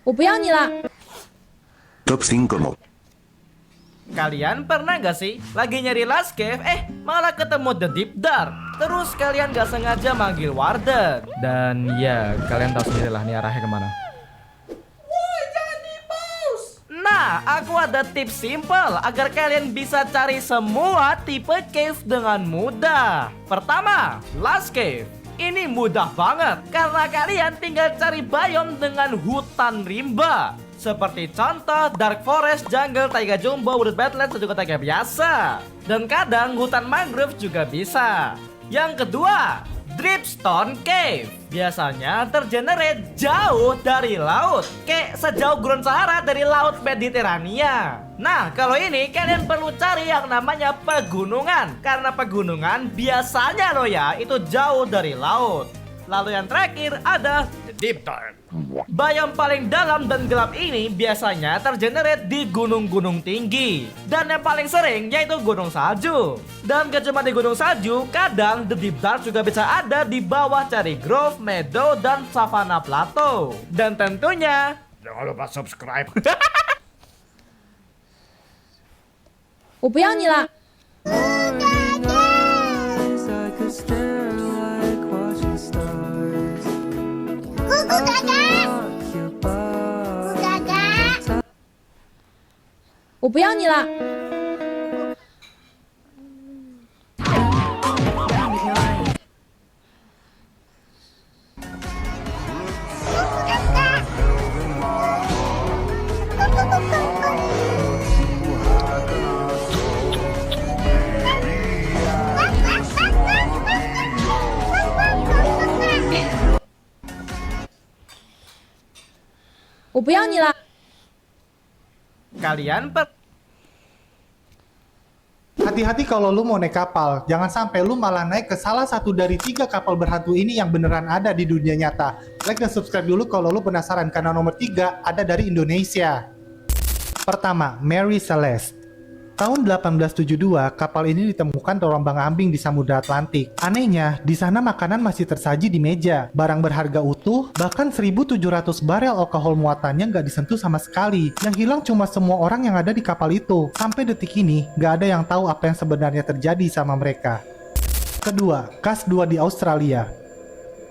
我不要你了。 Top 5 Mob. Kalian pernah gak sih lagi nyari last cave, malah ketemu The Deep Dark. Terus kalian gak sengaja manggil Warden. Dan ya, kalian tahu sendiri lah nih arahnya kemana. Nah, aku ada tips simple agar kalian bisa cari semua tipe cave dengan mudah. Pertama, last cave. Ini mudah banget karena kalian tinggal cari biome dengan hutan rimba. Seperti contoh Dark Forest, Jungle, Taiga Jumbo, Wooded Badlands, dan juga taiga biasa. Dan kadang hutan mangrove juga bisa. Yang kedua, Dripstone Cave. Biasanya tergenerate jauh dari laut, kayak sejauh Gurun Sahara dari laut Mediterania. Nah, kalau ini kalian perlu cari yang namanya pegunungan, karena pegunungan biasanya loh ya itu jauh dari laut. Lalu yang terakhir ada The Deep Dark. Biome paling dalam dan gelap ini biasanya tergenerate di gunung-gunung tinggi. Dan yang paling sering yaitu gunung salju. Dan gak cuma di gunung salju, kadang The Deep Dark juga bisa ada di bawah Cherry Grove, Meadow, dan Savannah Plateau. Dan tentunya jangan lupa subscribe. 我不要你了。 我不要你了。 我不要你了。 Kalian Hati-hati kalau lu mau naik kapal, jangan sampai lu malah naik ke salah satu dari 3 kapal berhantu ini yang beneran ada di dunia nyata. Like dan subscribe dulu kalau lu penasaran, karena nomor 3 ada dari Indonesia. Pertama, Mary Celeste. Tahun 1872, kapal ini ditemukan terombang-ambing di Samudra Atlantik. Anehnya, di sana makanan masih tersaji di meja, barang berharga utuh, bahkan 1.700 barel alkohol muatannya nggak disentuh sama sekali. Yang hilang cuma semua orang yang ada di kapal itu. Sampai detik ini, nggak ada yang tahu apa yang sebenarnya terjadi sama mereka. Kedua, Kas 2 di Australia.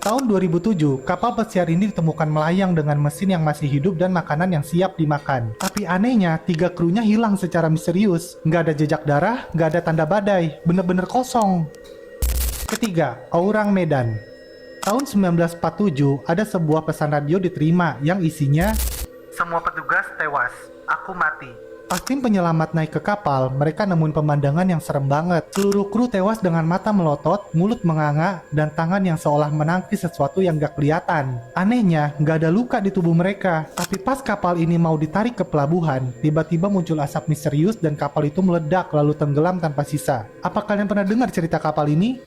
Tahun 2007, kapal pesiar ini ditemukan melayang dengan mesin yang masih hidup dan makanan yang siap dimakan. Tapi anehnya, 3 krunya hilang secara misterius. Nggak ada jejak darah, nggak ada tanda badai, bener-bener kosong. Ketiga, Orang Medan. Tahun 1947, ada sebuah pesan radio diterima yang isinya, "Semua petugas tewas, aku mati." Pas tim penyelamat naik ke kapal, mereka nemuin pemandangan yang serem banget. Seluruh kru tewas dengan mata melotot, mulut menganga, dan tangan yang seolah menangkis sesuatu yang gak kelihatan. Anehnya, gak ada luka di tubuh mereka. Tapi pas kapal ini mau ditarik ke pelabuhan, tiba-tiba muncul asap misterius dan kapal itu meledak lalu tenggelam tanpa sisa. Apa kalian pernah dengar cerita kapal ini?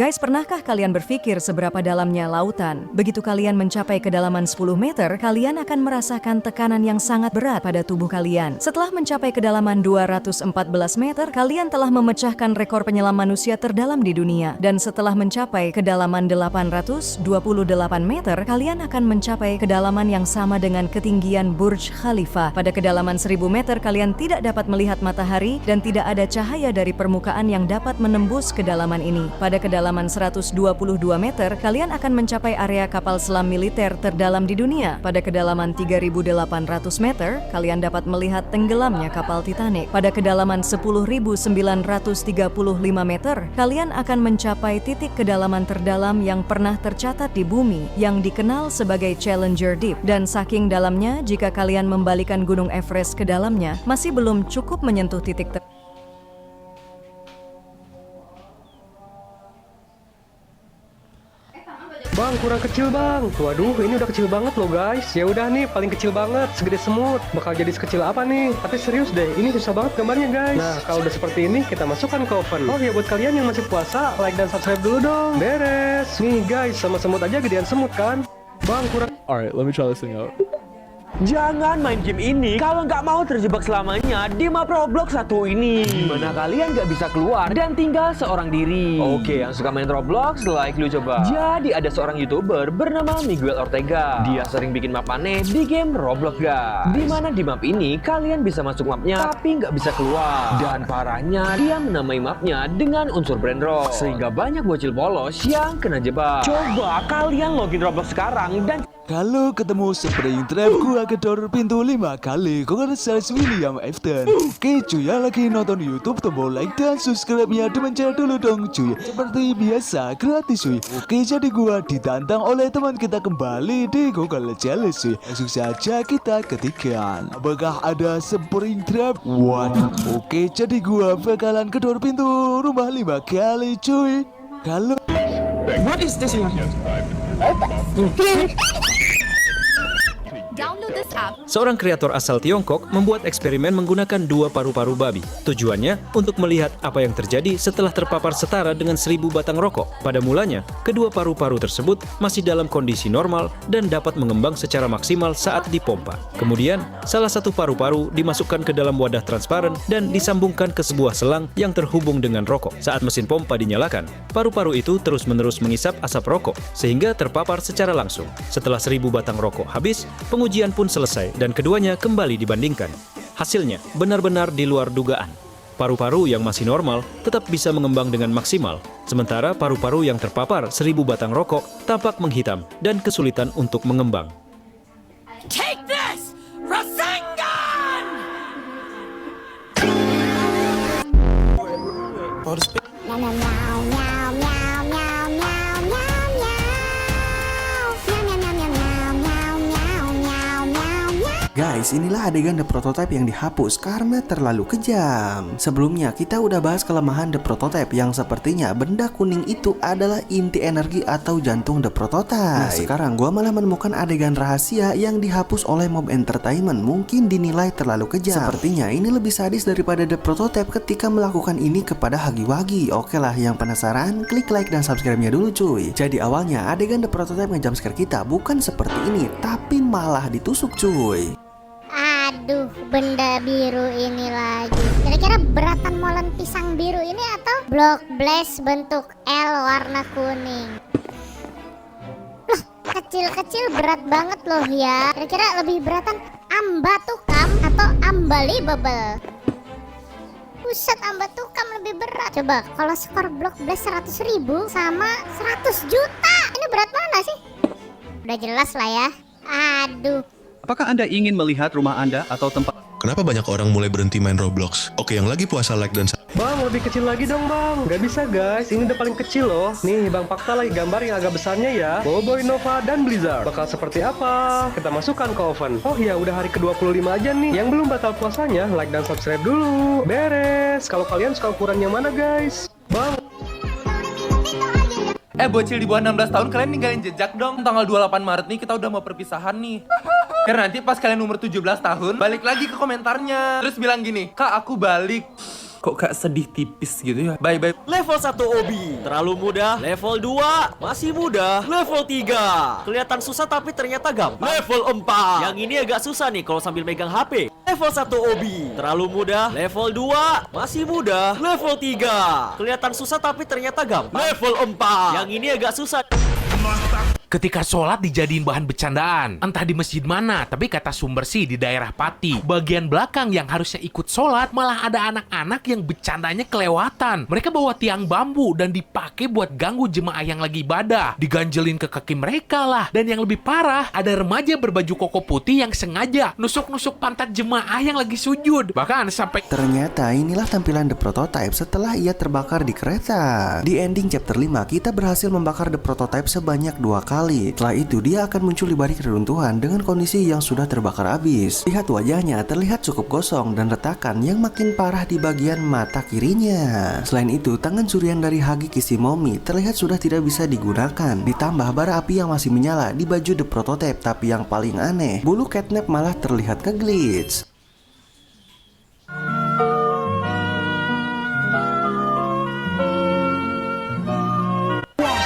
Guys, pernahkah kalian berpikir seberapa dalamnya lautan? Begitu kalian mencapai kedalaman 10 meter, kalian akan merasakan tekanan yang sangat berat pada tubuh kalian. Setelah mencapai kedalaman 214 meter, kalian telah memecahkan rekor penyelam manusia terdalam di dunia. Dan setelah mencapai kedalaman 828 meter, kalian akan mencapai kedalaman yang sama dengan ketinggian Burj Khalifa. Pada kedalaman 1000 meter, kalian tidak dapat melihat matahari dan tidak ada cahaya dari permukaan yang dapat menembus kedalaman ini. Pada kedalaman 122 meter, kalian akan mencapai area kapal selam militer terdalam di dunia. Pada kedalaman 3.800 meter, kalian dapat melihat tenggelamnya kapal Titanic. Pada kedalaman 10.935 meter, kalian akan mencapai titik kedalaman terdalam yang pernah tercatat di bumi, yang dikenal sebagai Challenger Deep. Dan saking dalamnya, jika kalian membalikan Gunung Everest ke dalamnya, masih belum cukup menyentuh titik Bang, kurang kecil bang. Waduh, ini udah kecil banget loh guys. Ya udah nih, paling kecil banget, segede semut. Bakal jadi sekecil apa nih? Tapi serius deh, ini susah banget gambarnya guys. Nah, kalau udah seperti ini, kita masukkan ke oven. Oh ya, buat kalian yang masih puasa, like dan subscribe dulu dong. Beres. Nih guys, sama semut aja gedean semut kan? Bang, kurang. Alright, let me try this thing out. Jangan main game ini kalau nggak mau terjebak selamanya di map Roblox satu ini, dimana kalian nggak bisa keluar dan tinggal seorang diri. Oke, yang suka main Roblox, like dulu coba. Jadi ada seorang YouTuber bernama Miguel Ortega. Dia sering bikin map aneh di game Roblox guys. Dimana di map ini kalian bisa masuk mapnya tapi nggak bisa keluar. Dan parahnya dia menamai mapnya dengan unsur brainrot, sehingga banyak bocil polos yang kena jebak. Coba kalian login Roblox sekarang dan kalau ketemu Springtrap, gua gedor pintu 5 kali. Congratulations William Afton. Oke cuy, yang lagi nonton YouTube, tombol like dan subscribe-nya dipencet dulu dong cuy. Seperti biasa, gratis cuy. Oke, jadi gua ditantang oleh teman kita kembali di Google Challenge cuy. Langsung saja kita ketikkan, apakah ada Springtrap? Waduh. Oke, jadi gua bakalan gedor pintu rumah 5 kali cuy. Kalau What is this one? Download this app. Seorang kreator asal Tiongkok membuat eksperimen menggunakan 2 paru-paru babi. Tujuannya untuk melihat apa yang terjadi setelah terpapar setara dengan 1000 batang rokok. Pada mulanya, kedua paru-paru tersebut masih dalam kondisi normal dan dapat mengembang secara maksimal saat dipompa. Kemudian, salah satu paru-paru dimasukkan ke dalam wadah transparan dan disambungkan ke sebuah selang yang terhubung dengan rokok. Saat mesin pompa dinyalakan, paru-paru itu terus-menerus mengisap asap rokok sehingga terpapar secara langsung. Setelah 1000 batang rokok habis, pengujian pun selesai dan keduanya kembali dibandingkan. Hasilnya benar-benar di luar dugaan. Paru-paru yang masih normal tetap bisa mengembang dengan maksimal, sementara paru-paru yang terpapar 1000 batang rokok tampak menghitam dan kesulitan untuk mengembang. Take this, Rasengan! Guys, inilah adegan The Prototype yang dihapus karena terlalu kejam. Sebelumnya, kita udah bahas kelemahan The Prototype yang sepertinya benda kuning itu adalah inti energi atau jantung The Prototype. Nah, sekarang gua malah menemukan adegan rahasia yang dihapus oleh Mob Entertainment, mungkin dinilai terlalu kejam. Sepertinya ini lebih sadis daripada The Prototype ketika melakukan ini kepada Hagiwagi. Oke lah, yang penasaran, klik like dan subscribe-nya dulu cuy. Jadi awalnya adegan The Prototype nge-jumpscare kita bukan seperti ini, tapi malah ditusuk cuy. Aduh, benda biru ini lagi. Kira-kira beratan molen pisang biru ini atau block blast bentuk L warna kuning? Loh, kecil-kecil berat banget loh ya. Kira-kira lebih beratan Ambatukam atau Unbelievable? Buset, Ambatukam lebih berat. Coba kalau skor block blast 100.000 sama 100 juta. Ini berat mana sih? Udah jelas lah ya. Aduh. Apakah Anda ingin melihat rumah Anda atau tempat... Kenapa banyak orang mulai berhenti main Roblox? Oke, yang lagi puasa like dan... Bang, lebih kecil lagi dong bang. Gak bisa guys, ini udah paling kecil loh. Nih, Bang Fakta lagi gambar yang agak besarnya ya. Boboiboy Nova dan Blizzard. Bakal seperti apa? Kita masukkan ke oven. Oh iya, udah hari ke-25 aja nih. Yang belum batal puasanya, like dan subscribe dulu. Beres. Kalau kalian suka ukuran yang mana guys? Bang. Bocil di bawah 16 tahun, kalian ninggalin jejak dong. Tanggal 28 Maret nih kita udah mau perpisahan nih. Karena nanti pas kalian umur 17 tahun, balik lagi ke komentarnya. Terus bilang gini, Kak aku balik. Kok gak sedih tipis gitu ya? Bye-bye. Level 1 Obi, terlalu mudah. Level 2, masih mudah. Level 3, kelihatan susah tapi ternyata gampang. Level 4, yang ini agak susah nih kalau sambil megang HP. Level 1 Obi, terlalu mudah. Level 2, masih mudah. Level 3, kelihatan susah tapi ternyata gampang. Level 4, yang ini agak susah. Ketika sholat dijadiin bahan bercandaan, entah di masjid mana, tapi kata sumber sih di daerah Pati. Bagian belakang yang harusnya ikut sholat, malah ada anak-anak yang bercandanya kelewatan. Mereka bawa tiang bambu dan dipakai buat ganggu jemaah yang lagi ibadah. Diganjelin ke kaki mereka lah. Dan yang lebih parah, ada remaja berbaju koko putih yang sengaja nusuk-nusuk pantat jemaah yang lagi sujud. Bahkan sampai... Ternyata inilah tampilan The Prototype setelah ia terbakar di kereta. Di ending chapter 5, kita berhasil membakar The Prototype sebanyak 2 kali. kali. Setelah itu dia akan muncul di balik reruntuhan dengan kondisi yang sudah terbakar habis. Lihat wajahnya terlihat cukup gosong dan retakan yang makin parah di bagian mata kirinya. Selain itu, tangan curian dari Hagi Kishimomi terlihat sudah tidak bisa digunakan. Ditambah bara api yang masih menyala di baju The Prototype. Tapi yang paling aneh, bulu catnap malah terlihat ke-glitch.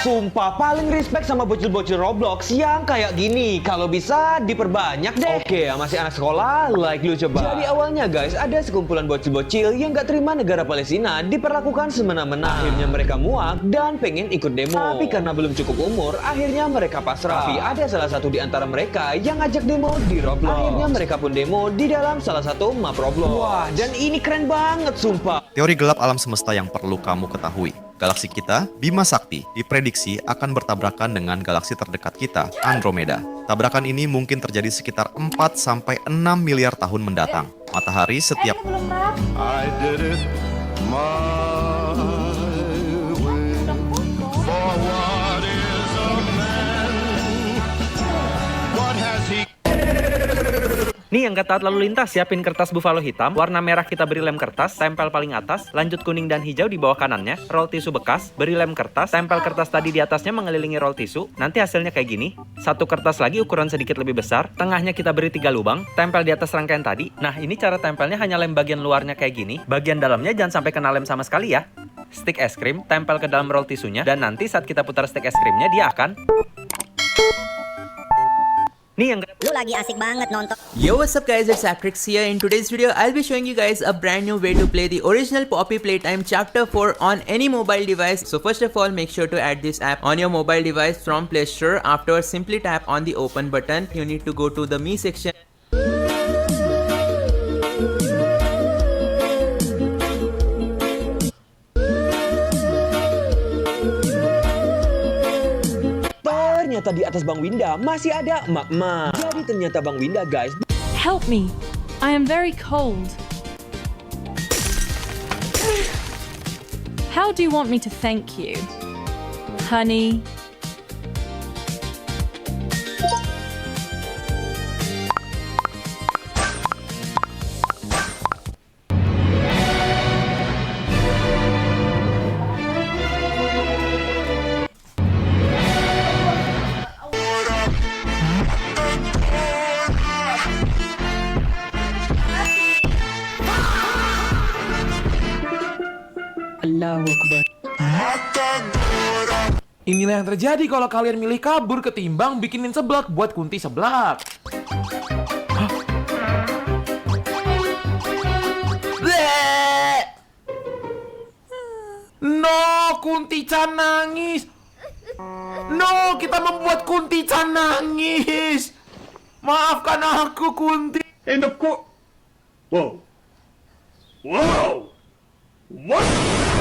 Sumpah paling respect sama bocil-bocil Roblox yang kayak gini. Kalau bisa diperbanyak deh. Oke, yang masih anak sekolah, like dulu coba. Jadi awalnya guys, ada sekumpulan bocil-bocil yang gak terima negara Palestina diperlakukan semena-mena. Akhirnya mereka muak dan pengen ikut demo. Tapi karena belum cukup umur, akhirnya mereka pasrah. Tapi ada salah satu di antara mereka yang ngajak demo di Roblox. Akhirnya mereka pun demo di dalam salah satu map Roblox. Wah, dan ini keren banget sumpah. Teori gelap alam semesta yang perlu kamu ketahui. Galaksi kita, Bima Sakti, diprediksi akan bertabrakan dengan galaksi terdekat kita, Andromeda. Tabrakan ini mungkin terjadi sekitar 4-6 miliar tahun mendatang. Matahari setiap... I did it my way. For what is a man? What has he... Nih yang kata lalu lintas, siapin kertas buffalo hitam, warna merah kita beri lem kertas, tempel paling atas, lanjut kuning dan hijau di bawah kanannya, roll tisu bekas, beri lem kertas, tempel kertas tadi di atasnya mengelilingi roll tisu, nanti hasilnya kayak gini. Satu kertas lagi ukuran sedikit lebih besar, tengahnya kita beri 3 lubang, tempel di atas rangkaian tadi. Nah ini cara tempelnya hanya lem bagian luarnya kayak gini, bagian dalamnya jangan sampai kena lem sama sekali ya. Stick es krim, tempel ke dalam roll tisunya, dan nanti saat kita putar stick es krimnya dia akan... Nih yang lu lagi asik banget nonton. Yo, what's up guys, it's Acrix here. In today's video, I'll be showing you guys a brand new way to play the original Poppy Playtime Chapter 4 on any mobile device. So first of all, make sure to add this app on your mobile device from Play Store. Afterwards, simply tap on the open button. You need to go to the Me section. Ternyata di atas Bang Winda masih ada emak-emak. Jadi ternyata Bang Winda guys. Help me. I am very cold. How do you want me to thank you? Honey. Allahu Akbar. Inilah yang terjadi kalau kalian milih kabur ketimbang bikinin seblak buat Kunti seblak. Hah? No, Kunti-chan nangis. No, kita membuat Kunti-chan nangis. Maafkan aku, Kunti. In the court. Whoa. Whoa. What?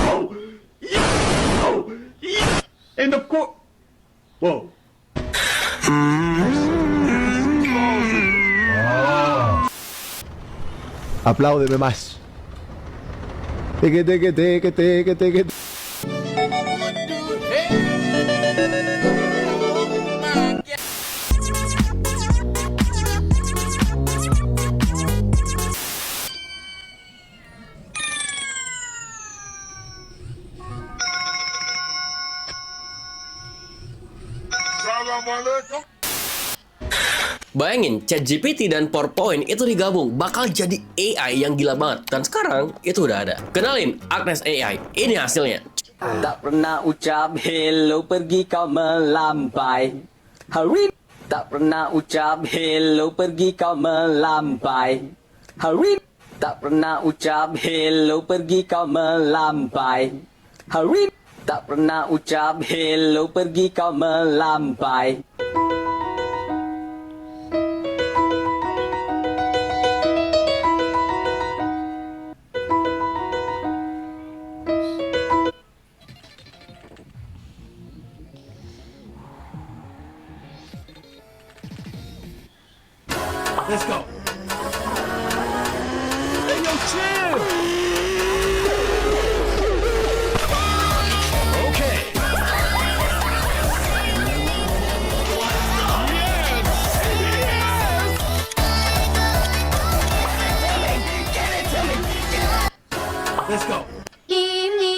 Oh. Yeah. Oh. Yeah. In the court. Whoa. Apláudeme más. Teque, teque, teque, teque, teque. Bayangin, ChatGPT dan PowerPoint itu digabung, bakal jadi AI yang gila banget. Dan sekarang, itu udah ada. Kenalin, Agnes AI. Ini hasilnya. Tak pernah ucap hello, pergi kau melambai. Hari tak pernah ucap hello, pergi kau melambai. Hari tak pernah ucap hello, pergi kau melambai. Hari tak pernah ucap hello, pergi kau melambai. Let's go. Hey, yo, chill. Okay. Let's go. イ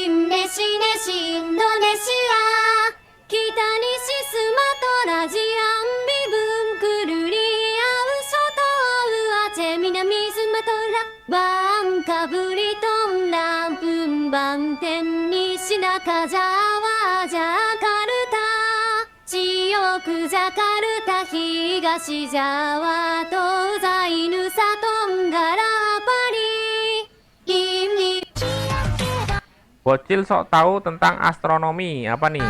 ンネシネシインドネシア北にスマトラジアンビブンクルリアウソトウアチェ南スマトラバンカブリトンランプンバンテンニシナカジャワジャカルタ中国ジャカルタ東ジャワ東西ヌサトンガラパリインニ Bocil sok tahu tentang astronomi. Apa nih?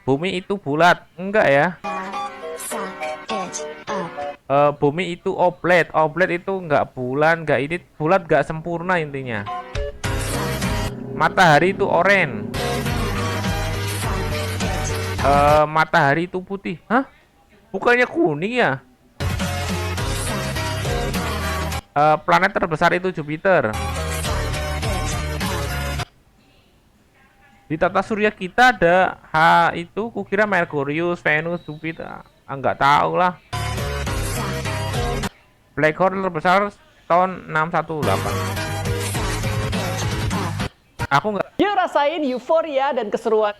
Bumi itu bulat. Enggak ya? Bumi itu oblet. Oblet itu enggak bulan, enggak ini bulat, enggak sempurna intinya. Matahari itu oranye. Matahari itu putih. Hah? Bukannya kuning ya? Planet terbesar itu Jupiter. Di tata surya kita ada itu kukira Merkurius, Venus, Jupiter. Enggak tahu lah. Black hole terbesar tahun 618. Aku enggak. Yuk rasain euforia dan keseruan.